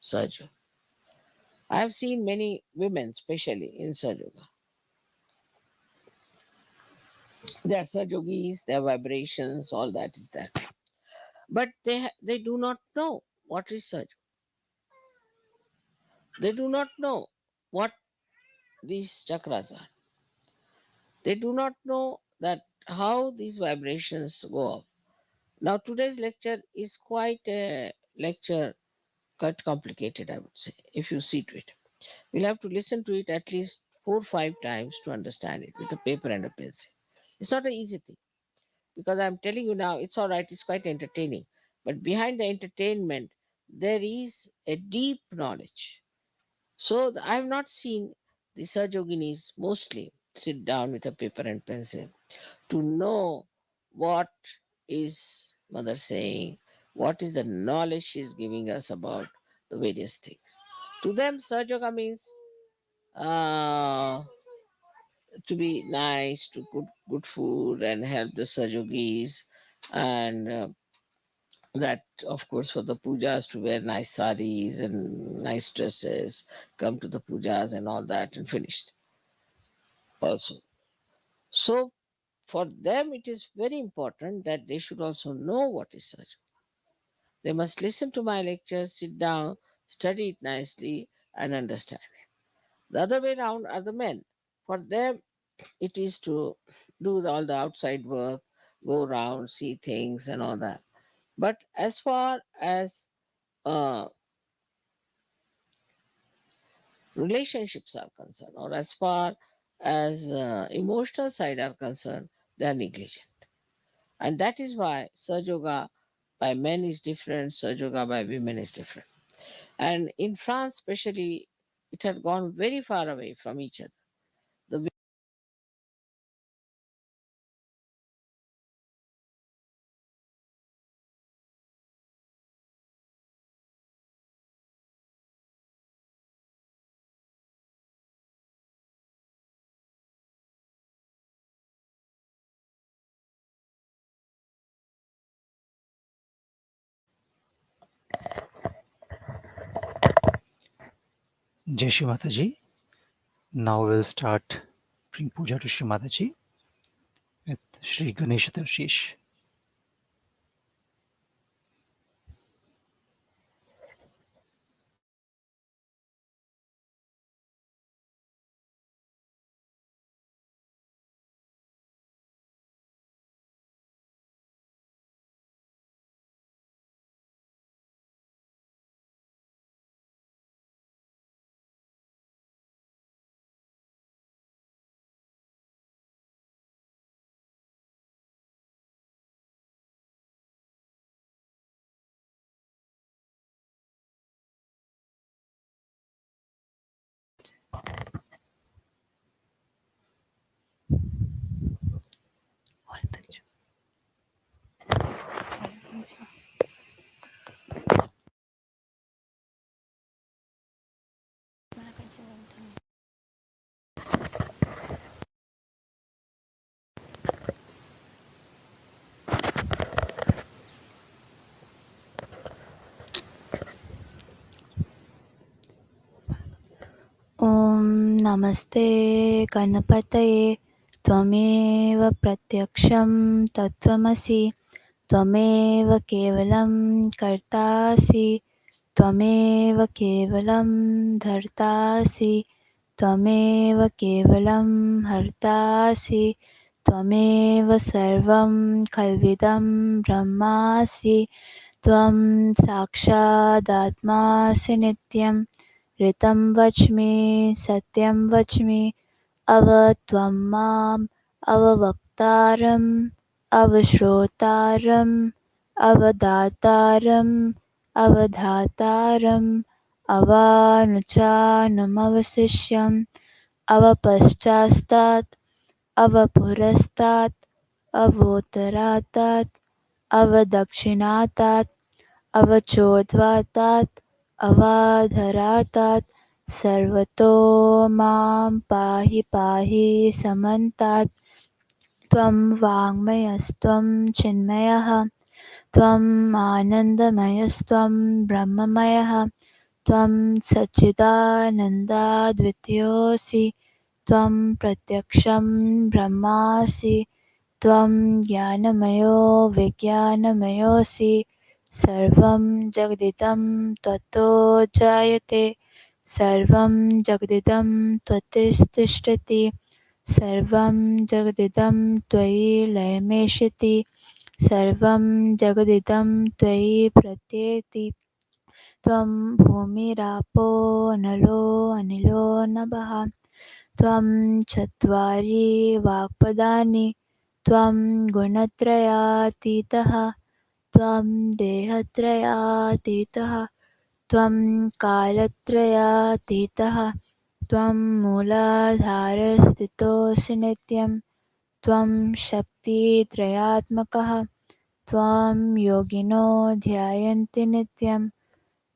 Sahaja. I have seen many women, especially in Sahaja, they are Sajogis, their vibrations, all that is there. But they do not know what is Saj. They do not know what these chakras are. They do not know that how these vibrations go up. Now today's lecture is quite a lecture, quite complicated, I would say, if you see to it. You'll have to listen to it at least 4 or 5 times to understand it with a paper and a pencil. It's not an easy thing. Because I'm telling you now, it's all right, it's quite entertaining. But behind the entertainment, there is a deep knowledge. So I have not seen the Sajoginis mostly sit down with a paper and pencil to know what is Mother saying, what is the knowledge she's giving us about the various things. To them, Sajoga means uh, to be nice, to cook good food and help the Sajogis, and that of course for the pujas to wear nice saris and nice dresses, come to the pujas and all that and finished also. So for them it is very important that they should also know what is Sahaja. They must listen to my lectures, sit down, study it nicely and understand it. The other way around are the men. For them it is to do all the outside work, go around, see things and all that. But as far as uh, relationships are concerned, or as far as emotional side are concerned, they are negligent. And that is why Sahaja Yoga by men is different, Sahaja Yoga by women is different. And in France, especially, it had gone very far away from each other. The Jai Shri Mataji. Now we'll start bring puja to Shri Mataji with Shri Ganesh Tarshish. ॐ नमस्ते गणपतये त्वमेव प्रत्यक्षं तत्त्वमसि त्वमेव केवलं कर्तासि त्वमेव केवलं धर्तासि त्वमेव केवलं हर्तासि त्वमेव सर्वं खल्विदं ब्रह्मासि त्वं साक्षादात्मासि नित्यं ऋतं वच्मि सत्यं वच्मि अव त्वं माम् अववक्तारम् अवश्रोतारम् अवदातारम् अवधातारम् अवानुचानमवशिष्यम् अवपश्चास्तात् अवपुरस्तात् अवोत्तरातात् अवदक्षिणातात् अवचोद्वातात् अवाधरातात् सर्वतो मां पाहि पाहि समन्तात् त्वं वाङ्मयस्त्वं चिन्मयः त्वम् आनन्दमयस्त्वं ब्रह्ममयः त्वं सच्चिदानन्दाद्वितीयोऽसि त्वं प्रत्यक्षं ब्रह्मासि त्वं ज्ञानमयो विज्ञानमयोऽसि सर्वं जगदिदं त्वत्तो जायते सर्वं जगदिदं त्वत्तिष्ठति सर्वं जगदिदं त्वयि लयमेष्यति सर्वं जगदिदं त्वयि प्रत्येति त्वं भूमिरापो नलो अनिलो नभः त्वं चत्वारि वाक्पदानि त्वं गुणत्रयातीतः त्वं देहत्रयातीतः त्वं कालत्रयातीतः त्वं मूलाधारस्थितोऽसि नित्यं त्वं शक्तित्रयात्मकः त्वां योगिनो ध्यायन्ति नित्यं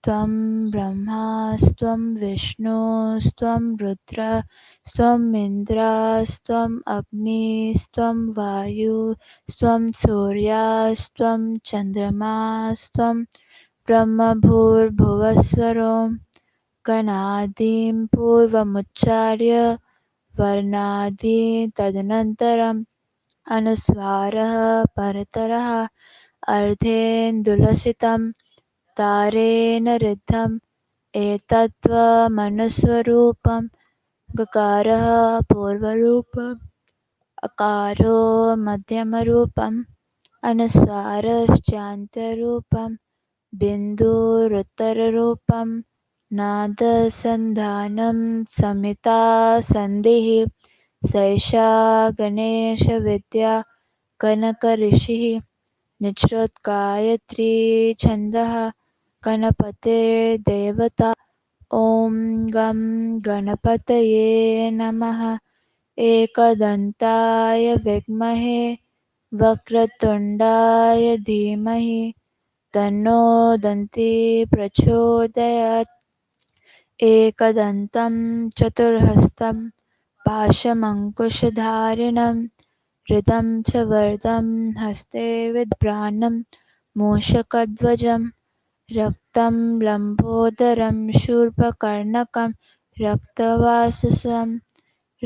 त्वं ब्रह्मास्त्वं विष्णुस्त्वं रुद्रस्त्वम् इन्द्रस्त्वम् अग्निस्त्वं वायुस्त्वं सूर्यस्त्वं चन्द्रमास्त्वं ब्रह्मभूर्भुवस्वरो गणादिं पूर्वमुच्चार्य वर्णादि तदनन्तरम् अनुस्वारः परतरः अर्धेन्दुलसितं तारेण ऋद्धम् एतत्त्वमनुस्वरूपं गकारः पूर्वरूपम् अकारो मध्यमरूपम् अनुस्वारश्चान्त्यरूपं बिन्दुरुत्तररूपं नादसन्धानं समिता सन्धिः सैषा गणेशविद्या कनकऋषिः निःश्रोतगायत्री छन्दः गणपतिर्देवता ॐ गं गणपतये नमः एकदन्ताय विद्महे वक्रतुण्डाय धीमहि तन्नो दन्ती प्रचोदयात् एकदन्तं चतुर्हस्तं पाशमङ्कुशधारिणं हृदं च वरदं हस्ते विभ्राणं मूषकध्वजं रक्तं लम्बोदरं शूर्पकर्णकं रक्तवाससं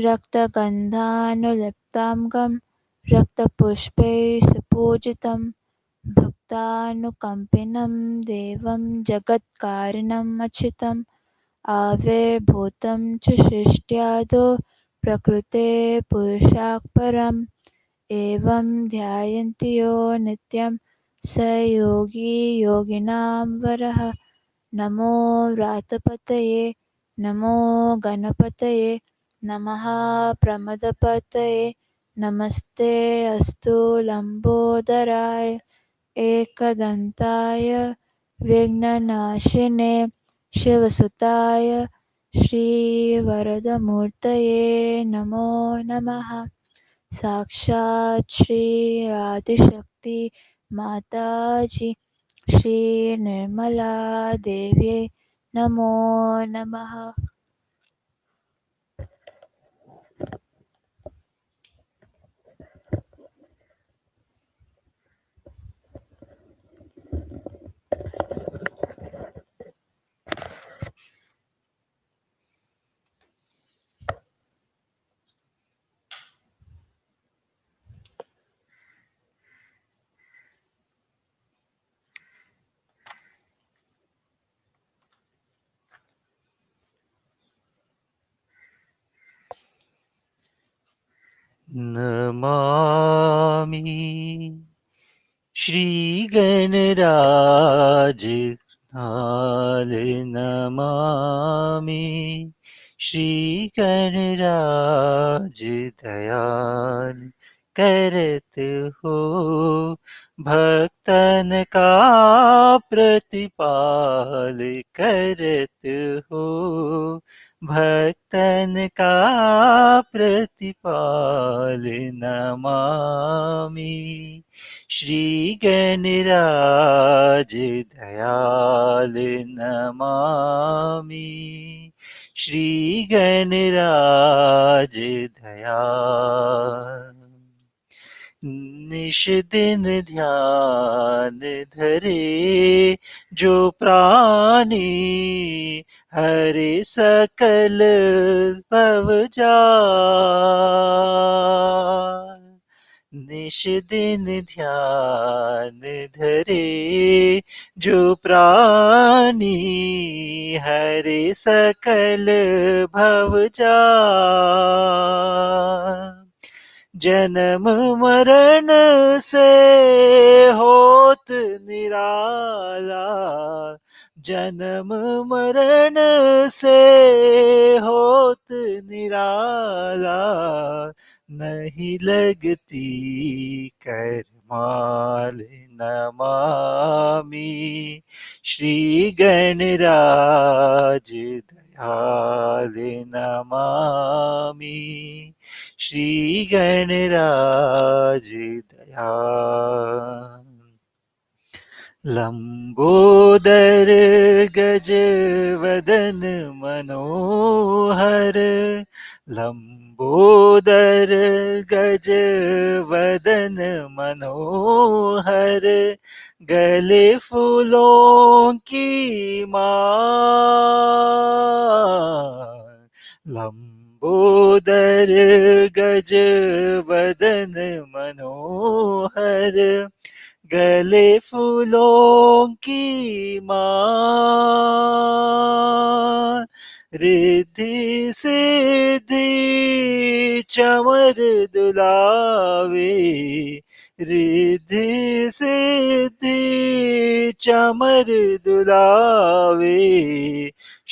रक्तगन्धानुलिप्ताङ्गं रक्तपुष्पैः सुपूजितं भक्तानुकम्पिनं देवं जगत्कारणम् अच्युतम् आविर्भूतं च सृष्ट्यादौ प्रकृते पुरुषात् परम् एवं ध्यायन्ति यो नित्यं स योगी योगिनां वरः। नमो व्रातपतये नमो गणपतये नमः प्रमदपतये नमस्ते अस्तु लम्बोदराय एकदन्ताय विघ्ननाशिने शिवसुताय श्रीवरदमूर्तये नमो नमः। साक्षात् श्री आदिशक्ति माताजी श्री निर्मला देवी नमो नमः। नमामि श्री गणराज हाल नमामि श्री गणराज दयाल करत हो भक्तन का प्रतिपाल करत हो भक्तन का प्रतिपाल नमामि श्री गणराज दयाल नमामि श्री गणराज दयाल निश दिन ध्यान धरे जो प्राणी हरे सकल भवजाल निश दिन ध्यान धरे जो प्राणी हरे सकल भवजाल जन्म मरण से होत निराला जन्म मरण से होत निराला नहीं लगती करमाल नमामि श्री गणराज दयाल नमामि श्री गणराज दयाल लंबोदर गज वदन मनोहर लंबोदर गज वदन मनोहर गले फूलों की माला लंबोदर गज वदन मनोहर गले फूलों की माला रिद्धि सिद्धि चमर दुलावे रिद्धि सिद्धि चमर दुलावे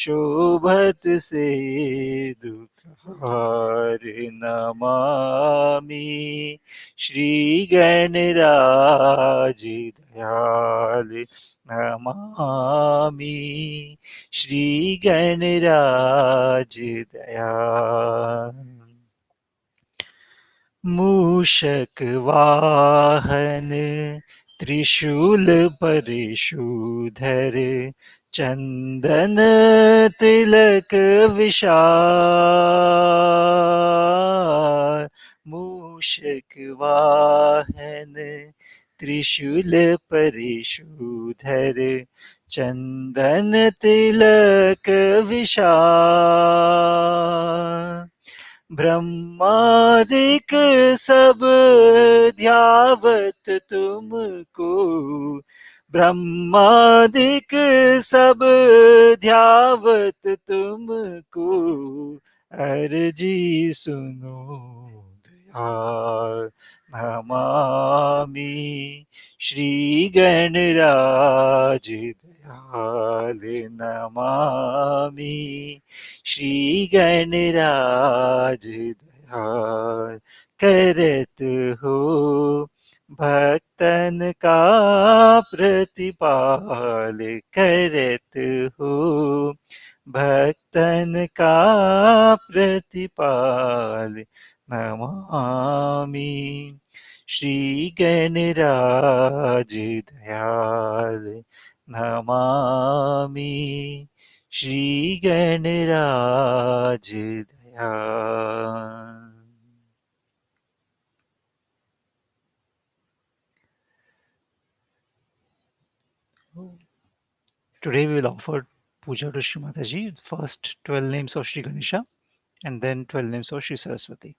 शोभत से दुखहार नमामि श्री गणराज दयाल नमामि श्री गणराज दयाल मूषक वाहन त्रिशूल परिशूधर चंदन तिलक विशाल मूषक वाहन त्रिशूल परिशूधर चंदन तिलक विशाल, ब्रह्मादिक सब ध्यावत तुमको, ब्रह्मादिक सब ध्यावत तुमको, अर्जी सुनो दयाल नमामि, श्री गणराज दयाल नमामि, श्री गणराज दयाल, करत हो भक्तन का प्रतिपाल, करत हो भक्तन का प्रतिपाल, नमामि, श्री गणराज दयाल नमामि, श्री गणराज Dayal. Today we will offer puja to Shri Mataji, first 12 names of Shri Ganesha and then 12 names of Shri Saraswati.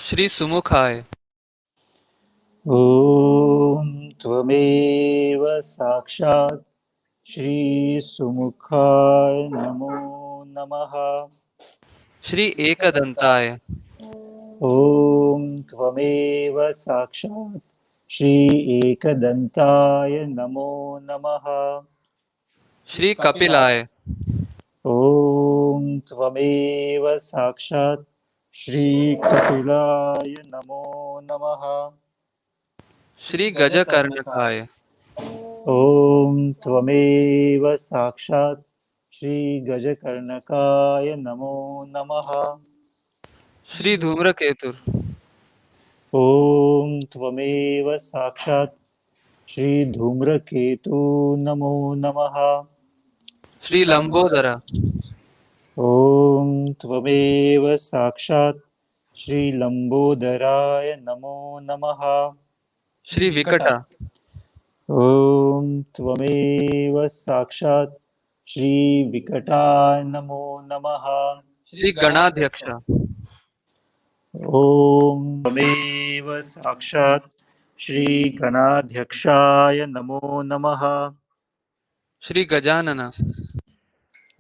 Shri सुमुखाय. ॐ त्वमेव साक्षात् श्री सुमुखाय नमो नमः. श्री एकदंताय. ॐ त्वमेव साक्षात् श्री एकदन्ताय नमो नमः. श्री कपिलाय. ॐ त्वमेव साक्षात् श्रीकपिलाय नमो नमः. श्री गजकर्णकाय. ॐ त्वमेव साक्षात् श्रीगजकर्णकाय नमो नमः. श्री धूम्रकेतुर. ॐ त्वमेव साक्षात् श्रीधूम्रकेतु नमो नमः. श्री लंबोदर. ॐ त्वमेव साक्षात् श्रीलम्बोदराय नमो नमः. श्री विकटा. ॐ त्वमेव साक्षात् श्रीविकटाय नमो नमः. श्री गणाध्यक्ष. ॐ त्वमेव साक्षात् श्रीगणाध्यक्षाय नमो नमः. श्री गजानन.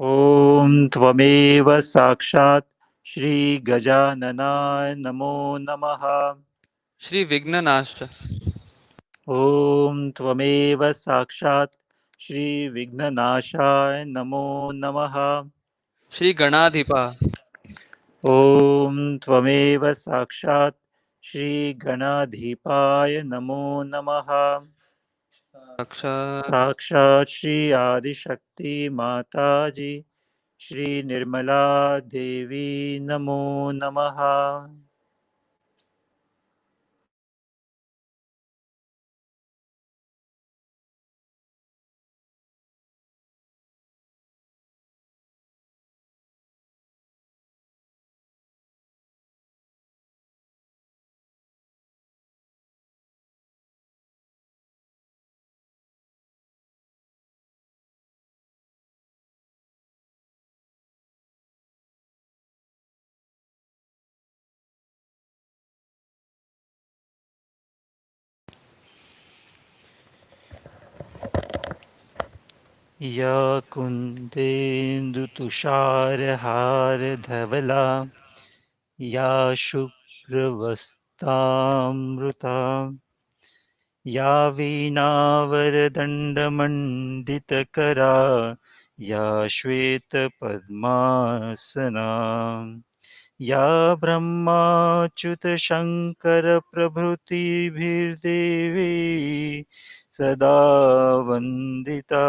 ॐ त्वमेव साक्षात् श्रीगजाननाय नमो नमः. श्री विघ्ननाश. ॐ त्वमेव साक्षात् श्रीविघ्ननाशाय नमो नमः. श्री गणाधिपा. ॐ त्वमेव साक्षात् श्रीगणाधिपाय नमो नमः. साक्षात् साक्षात् श्री आदिशक्ति माताजी श्री निर्मला देवी नमो नमः. या कुन्देन्दुतुषारहारधवला या शुभ्रवस्त्रामृता या वीणावरदण्डमण्डितकरा या श्वेतपद्मासना या ब्रह्माच्युतशङ्करप्रभृतिभिर्देवी सदा वन्दिता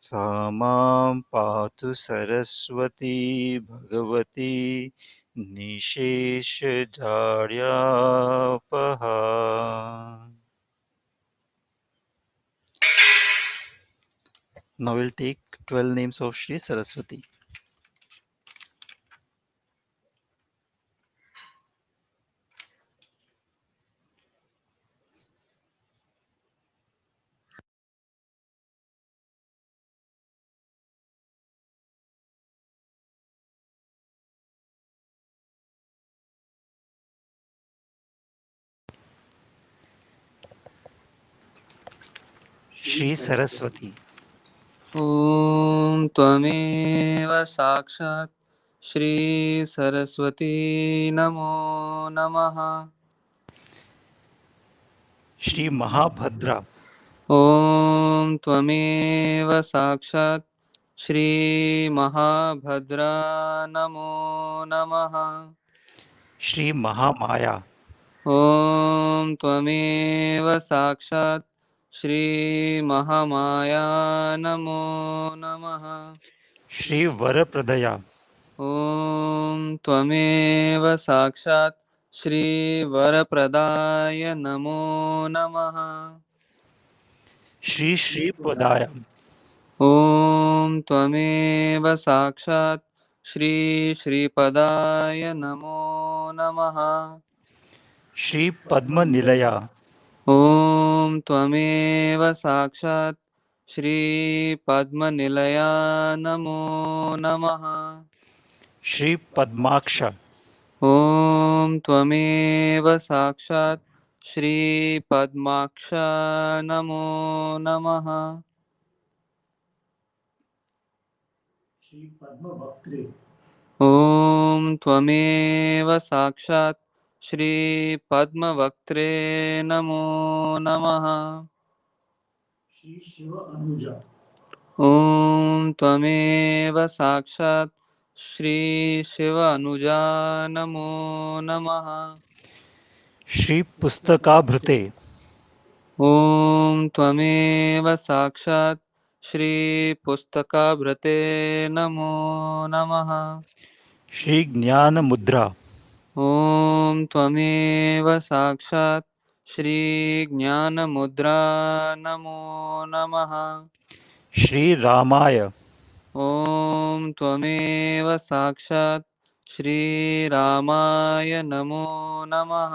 सा मां पातु Saraswati Bhagwati निशेषजाड्यापहा. Now we'll take 12 names of Shri Saraswati. Shri Saraswati. ॐ त्वमेव साक्षात् श्री सरस्वती नमो नमः. Shri Mahabhadra. ॐ त्वमेव साक्षात् श्री महाभद्रा नमो नमः. Shri Mahamaya. ॐ त्वमेव साक्षात् श्री महामाया नमो नमः. Shri Varapradaya. ॐ त्वमेव साक्षात् श्रीवरप्रदाय नमो नमः. Shri Shri Padaya. ॐ त्वमेव साक्षात् श्रीश्रीपदाय नमो नमः. Shri Padma Nilaya. ॐ त्वमेव साक्षात् श्रीपद्मनिलया नमो नमः. Shri Padmaksha. ॐ त्वमेव साक्षात् श्रीपद्माक्ष नमो नमः. ॐ त्वमेव साक्षात् श्रीपद्मवक्त्रे नमो नमः. ॐ त्वमेव साक्षात् श्रीशिव अनुजा नमो नमः. Shri Pustakabhrute. ॐ त्वमेव साक्षात् श्रीपुस्तकाभृते नमो नमः. Shri Jnana Mudra. ॐ त्वमेव साक्षात् श्रीज्ञानमुद्रा नमो नमः. Shri Ramaya. ॐ त्वमेव साक्षात् श्रीरामाय नमो नमः.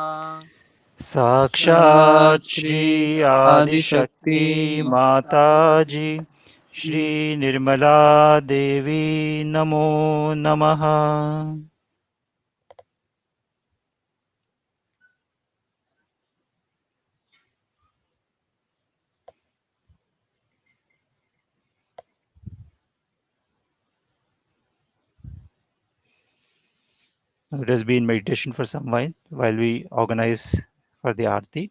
Sakshat साक्षात् Shri Shri Adishakti Adishakti Mataji. Shri Nirmala Devi Namo Namaha. Let us be in meditation for some while we organize for the Aarti.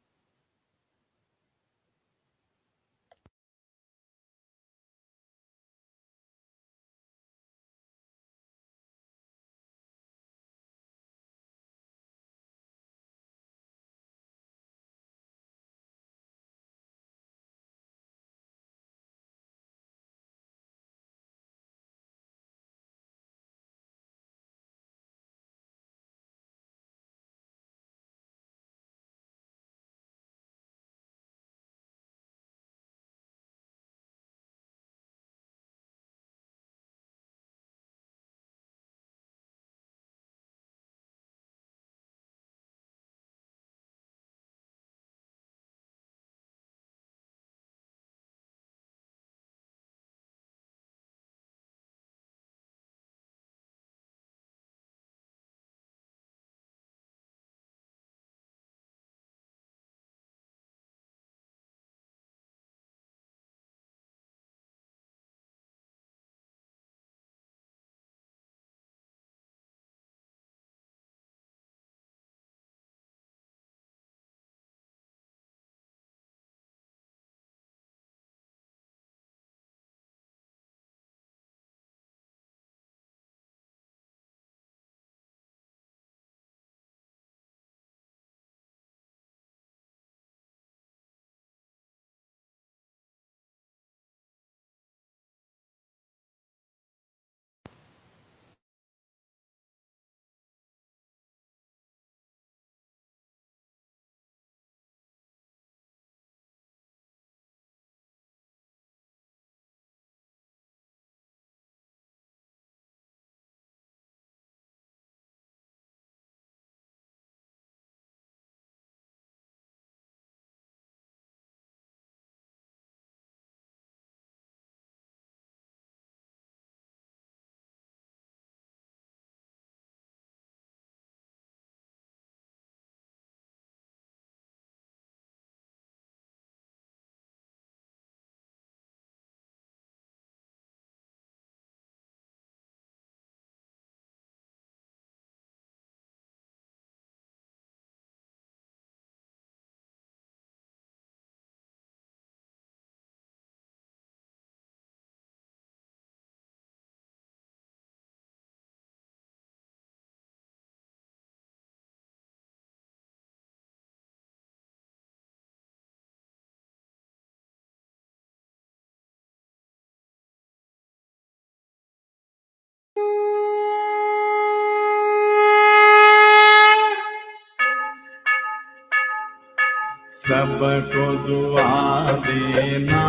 सबको दुआ देना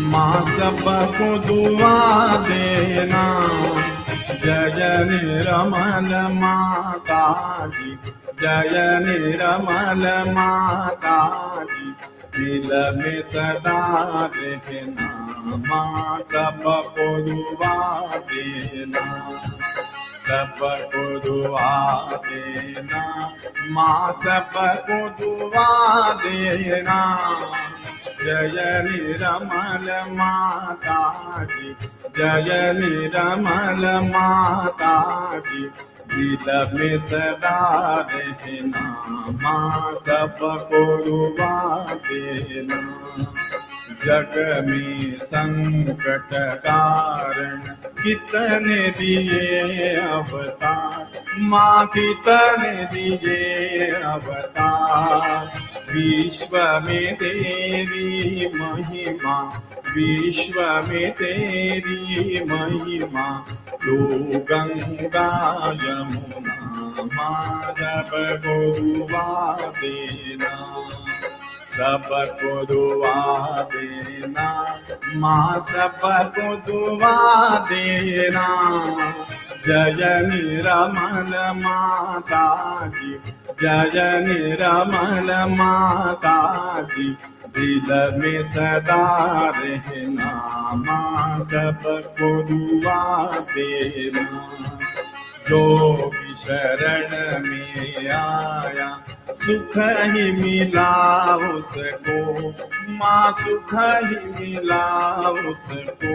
माँ, सबको दुआ देना। जय निर्मल माता जी, जय निर्मल माता जी, दिल में सदा रहना माँ, सबको दुआ देना। सबको दुआ देना माँ, सबको दुआ देना। जय निर्मल माता जी, जय निर्मल माता जी, दिल में सदा रहना माँ, सबको दुआ देना। जग में संकट कारण कितने दिए अवतार माँ, कितने दिए अवतार। विश्व में तेरी महिमा, विश्व में तेरी महिमा, तू गंगा यमुना माँ, सबको दुआ देना। सबको दुआ देना माँ, सबको दुआ देना। जय निर्मल माता जी, जय निर्मल माता जी, दिल में सदा रहना माँ, सबको दुआ देना। जो भी शरण में आया सुख ही मिला उसको माँ, सुख ही मिला उसको।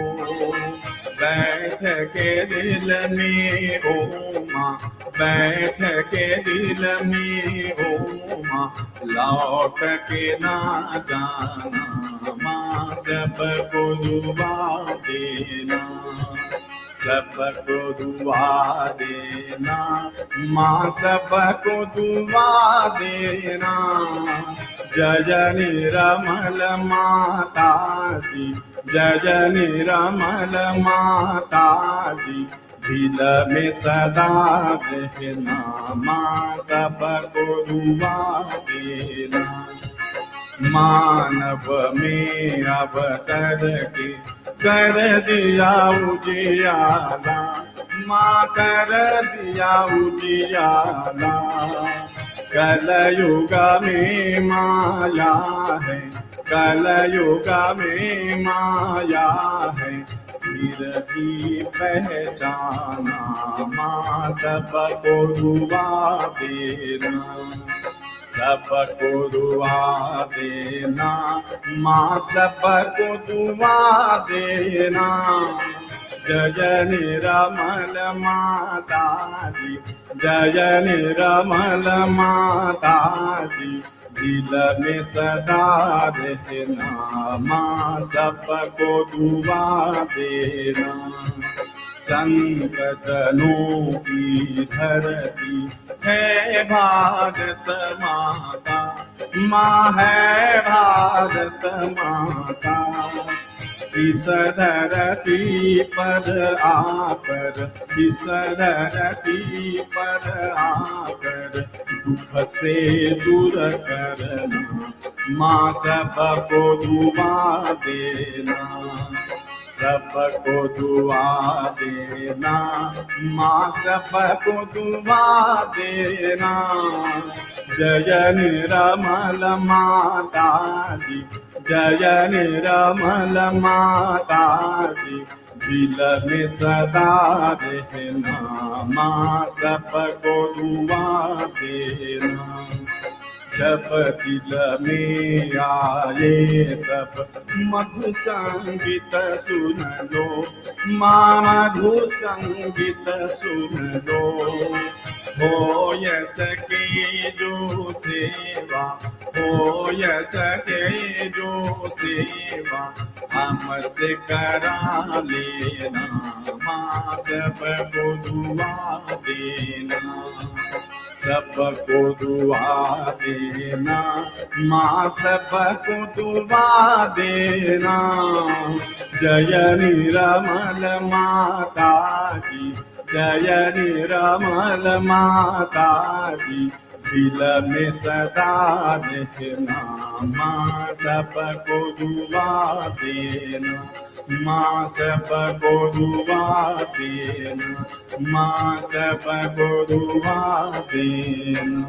बैठ के दिल में ओ माँ, बैठ के दिल में ओ माँ, लौट के ना जाना माँ, सबको दुआ देना। सबको दुआ देना माँ, सबको दुआ देना। जय निर्मल माता जी, जय निर्मल माता जी, दिल में सदा रहना माँ, सबको दुआ देना। मानव में अवतर के कर दिया उजियाला माँ, कर दिया उजियाला। कलयुग में माया है, कलयुग में माया है, फिर भी पहचाना माँ, सबको दुआ देना। सबको दुआ देना माँ, सबको दुआ देना। जय निर्मल माता जी, जय निर्मल माता जी, दिल में सदा रहना माँ, सबको दुआ देना। संकटनों की धरती है भारत माता, माँ है भारत माता। इस धरती पर आकर, इस धरती पर आकर, दुख से दूर करना माँ, सबको दुआ देना। सबको दुआ देना माँ, सबको दुआ देना। जय निर्मल माता जी, जय निर्मल माता जी, दिल में सदा रहना माँ, सबको दुआ देना। जब दिल में आए तब मधु संगीत सुन लो माँ, मधु संगीत सुन लो। हो सके जो सेवा, हो सके जो सेवा, हमसे करा लेना माँ, सबको दुआ देना। सबको दुआ देना, माँ सबको दुआ देना। जय निरमल माता की, जय निरमल माता की, दिल में सदा रहना, माँ सबको दुआ देना, माँ सबको दुआ देना, माँ सबको दुआ देना।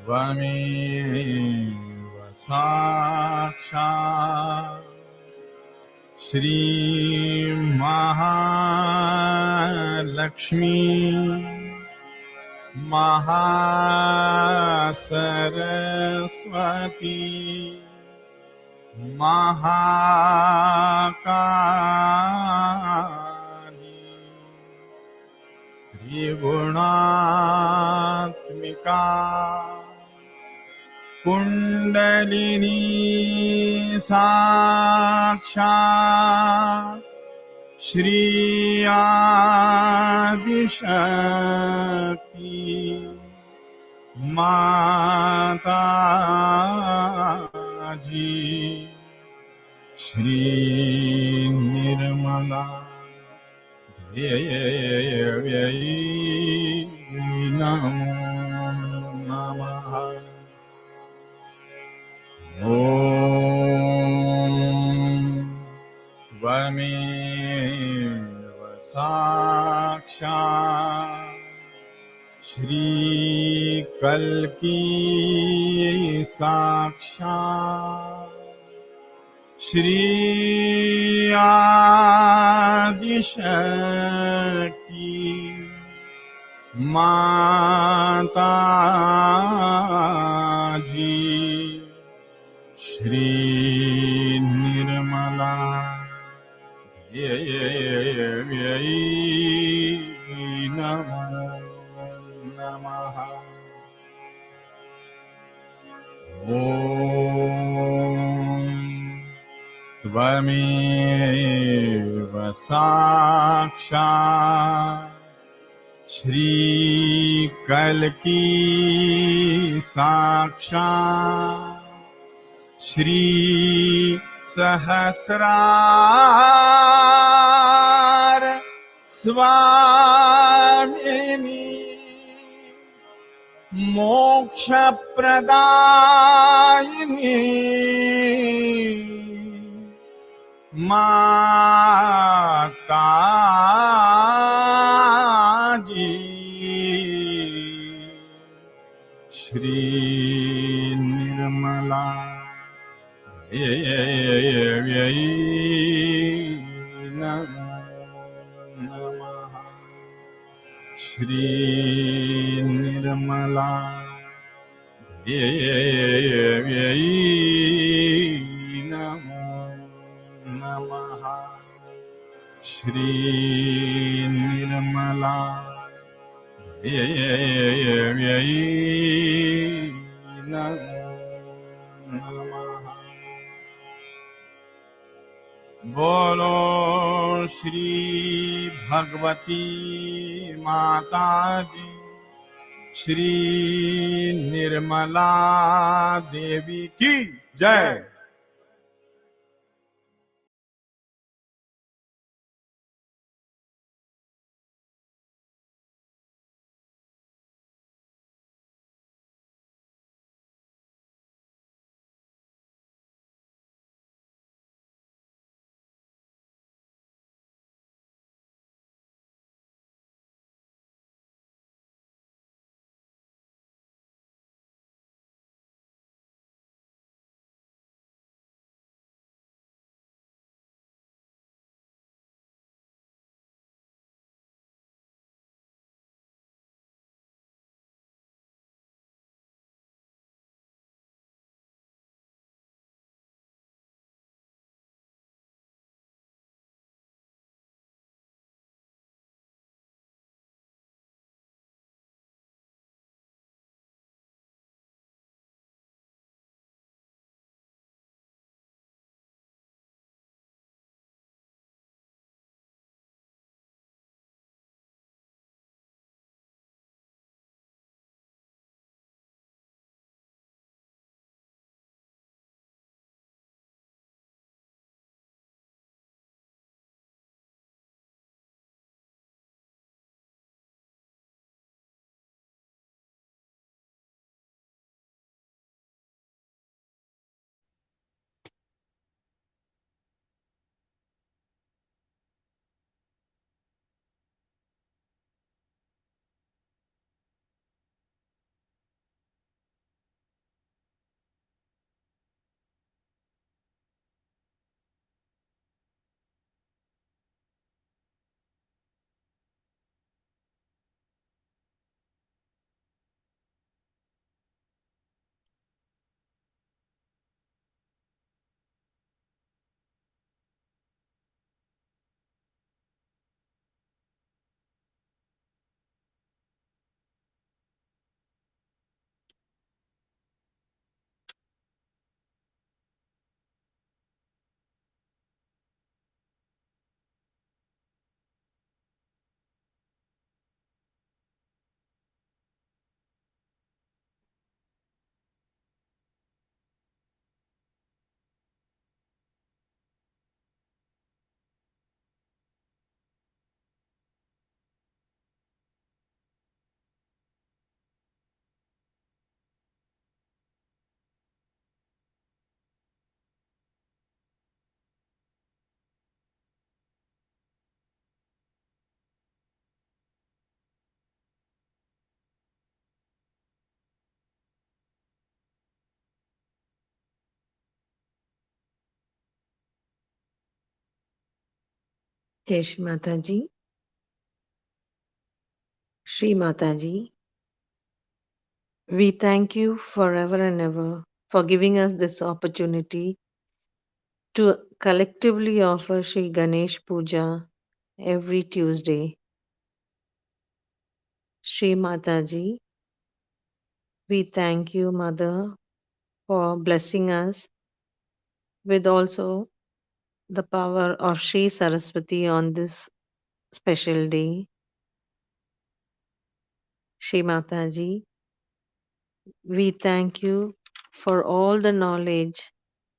त्वमेव साक्षात् श्री महालक्ष्मी महासरस्वती महाकाली त्रिगुणात्मिका कुंडलिनी साक्षात् श्री आदिशक्ति माता जी। श्री निर्मला देवी नमो नमः। ॐ त्वमेव साक्षात् श्री कल्की साक्षात् श्री आदिशक्ति माता जी। श्री निर्मला देवी नमो नमः। ॐ त्वमेव साक्षात् श्री कल्की साक्षात् श्री सहस्रार स्वामिनी मोक्ष प्रदायिनी माता जी। श्री निर्मला देवी नमो नमः। श्री निर्मला देवी नमो नमः। श्री निर्मला देवी नमो नमः। बोलो श्री भगवती माता जी, श्री निर्मला देवी की जय। Jai Shri Mataji. Shri Mataji, we thank you forever and ever for giving us this opportunity to collectively offer Shri Ganesh Puja every Tuesday. Shri Mataji, we thank you, Mother, for blessing us with also the power of Shri Saraswati on this special day. Shri Mataji, we thank you for all the knowledge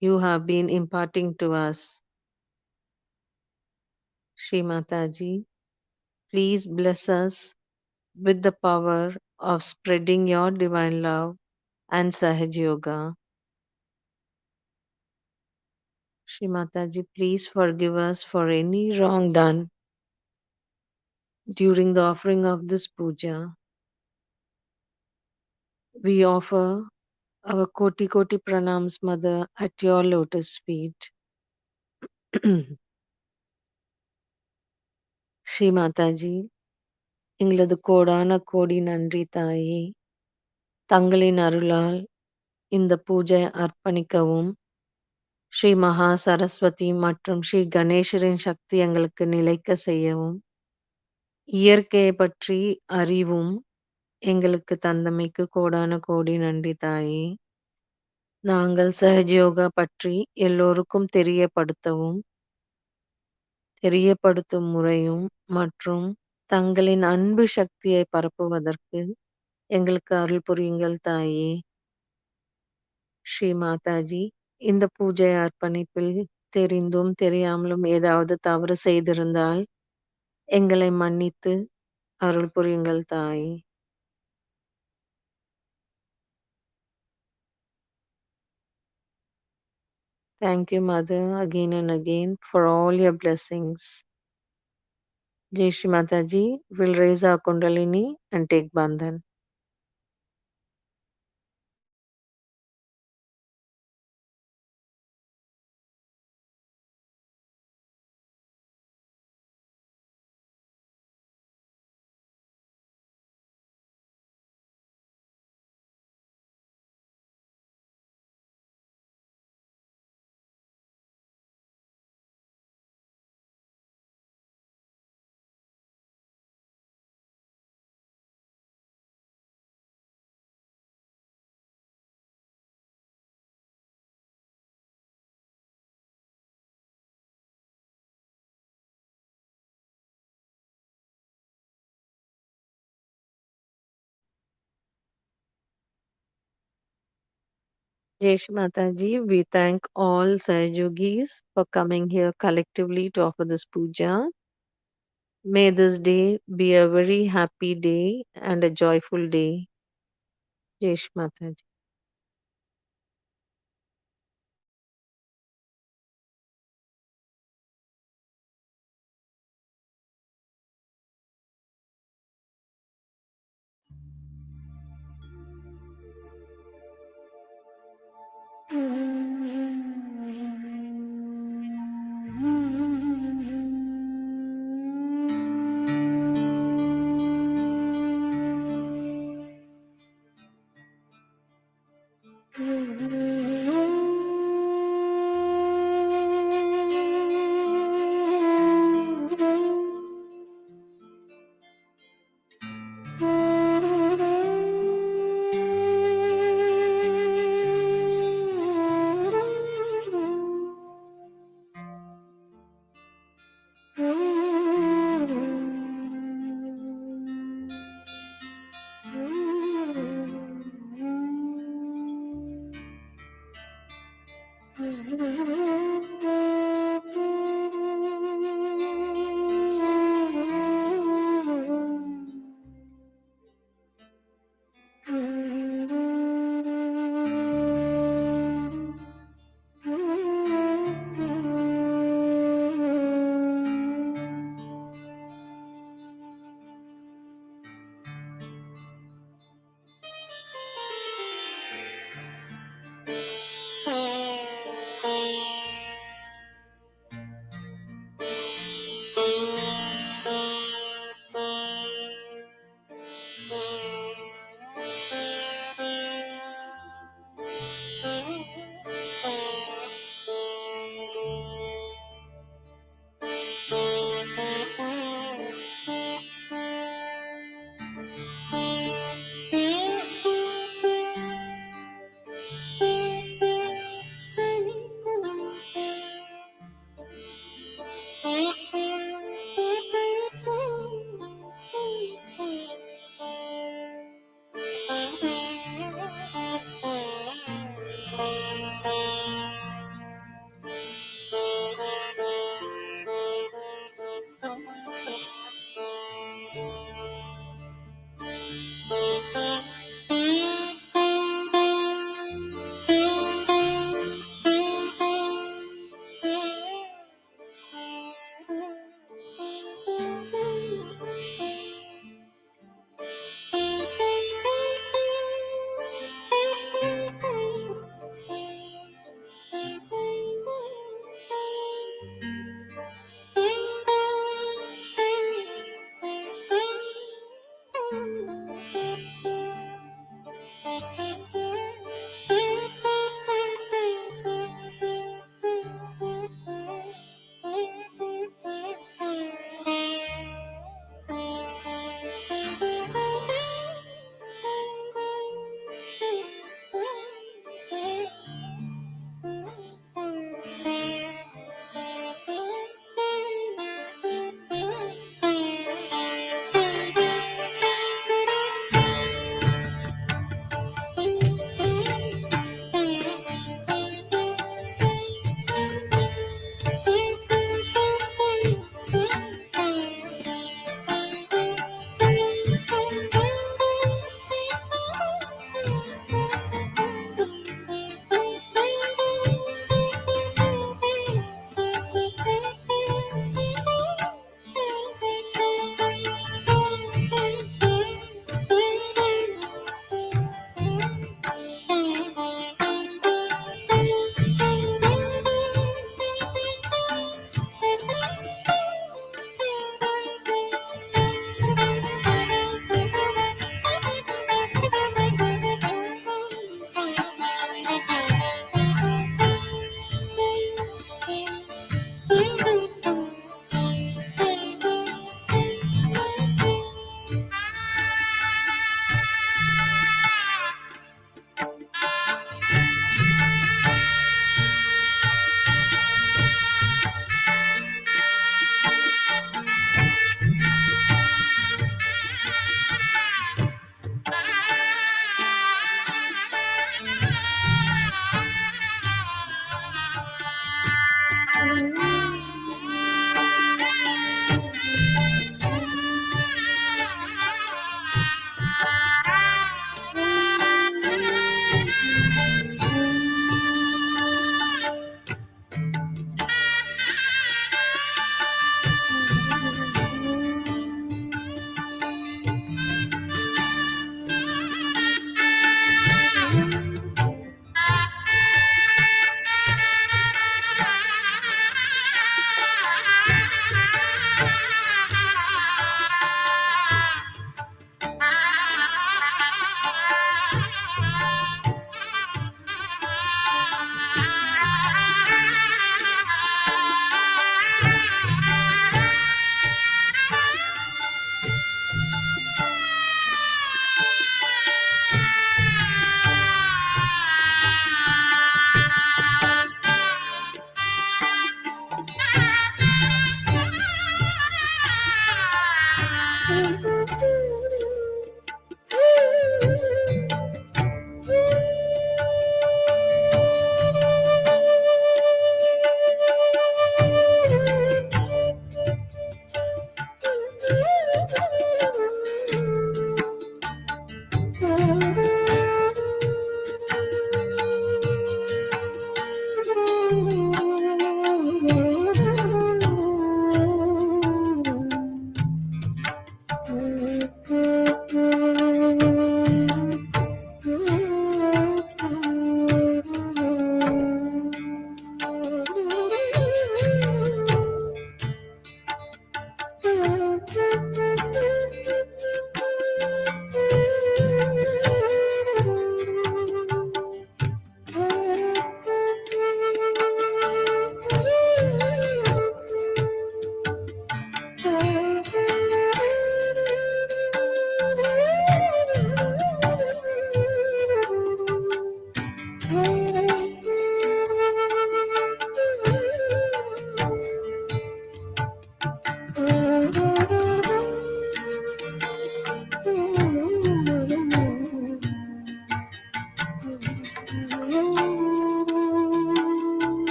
you have been imparting to us. Shri Mataji, please bless us with the power of spreading your divine love and Sahaj Yoga. Shri Mataji, please forgive us for any wrong done during the offering of this puja. We offer our Koti Koti Pranams, Mother, at your lotus feet. Shri Mataji, எங்களது கோடான கோடி நன்றி தாயே. தங்களின் அருளால் இந்த பூஜை அர்ப்பணிக்கவும் ஸ்ரீ மகா சரஸ்வதி மற்றும் ஸ்ரீ கணேசரின் சக்தி எங்களுக்கு நிலைக்க செய்யவும் இயற்கையை பற்றி அறிவும் எங்களுக்கு தந்தமைக்கு கோடான கோடி நன்றி தாயே. நாங்கள் சஹஜயோகா பற்றி எல்லோருக்கும் தெரியப்படுத்தும் முறையும் மற்றும் தங்களின் அன்பு சக்தியை பரப்புவதற்கு எங்களுக்கு அருள் புரியுங்கள் தாயே. ஸ்ரீ மாதாஜி, இந்த பூஜை அர்ப்பணிப்பில் தெரிந்தும் தெரியாமலும் ஏதாவது தவறு செய்திருந்தால் எங்களை மன்னித்து அருள் புரியுங்கள் தாயே. Thank you, Mother, again and again for all your blessings. Jai Shri Mataji, will raise our Kundalini and take Bandhan. Jai Shri Mataji, we thank all Sahajogis for coming here collectively to offer this puja. May this day be a very happy day and a joyful day. Jai Shri Mataji.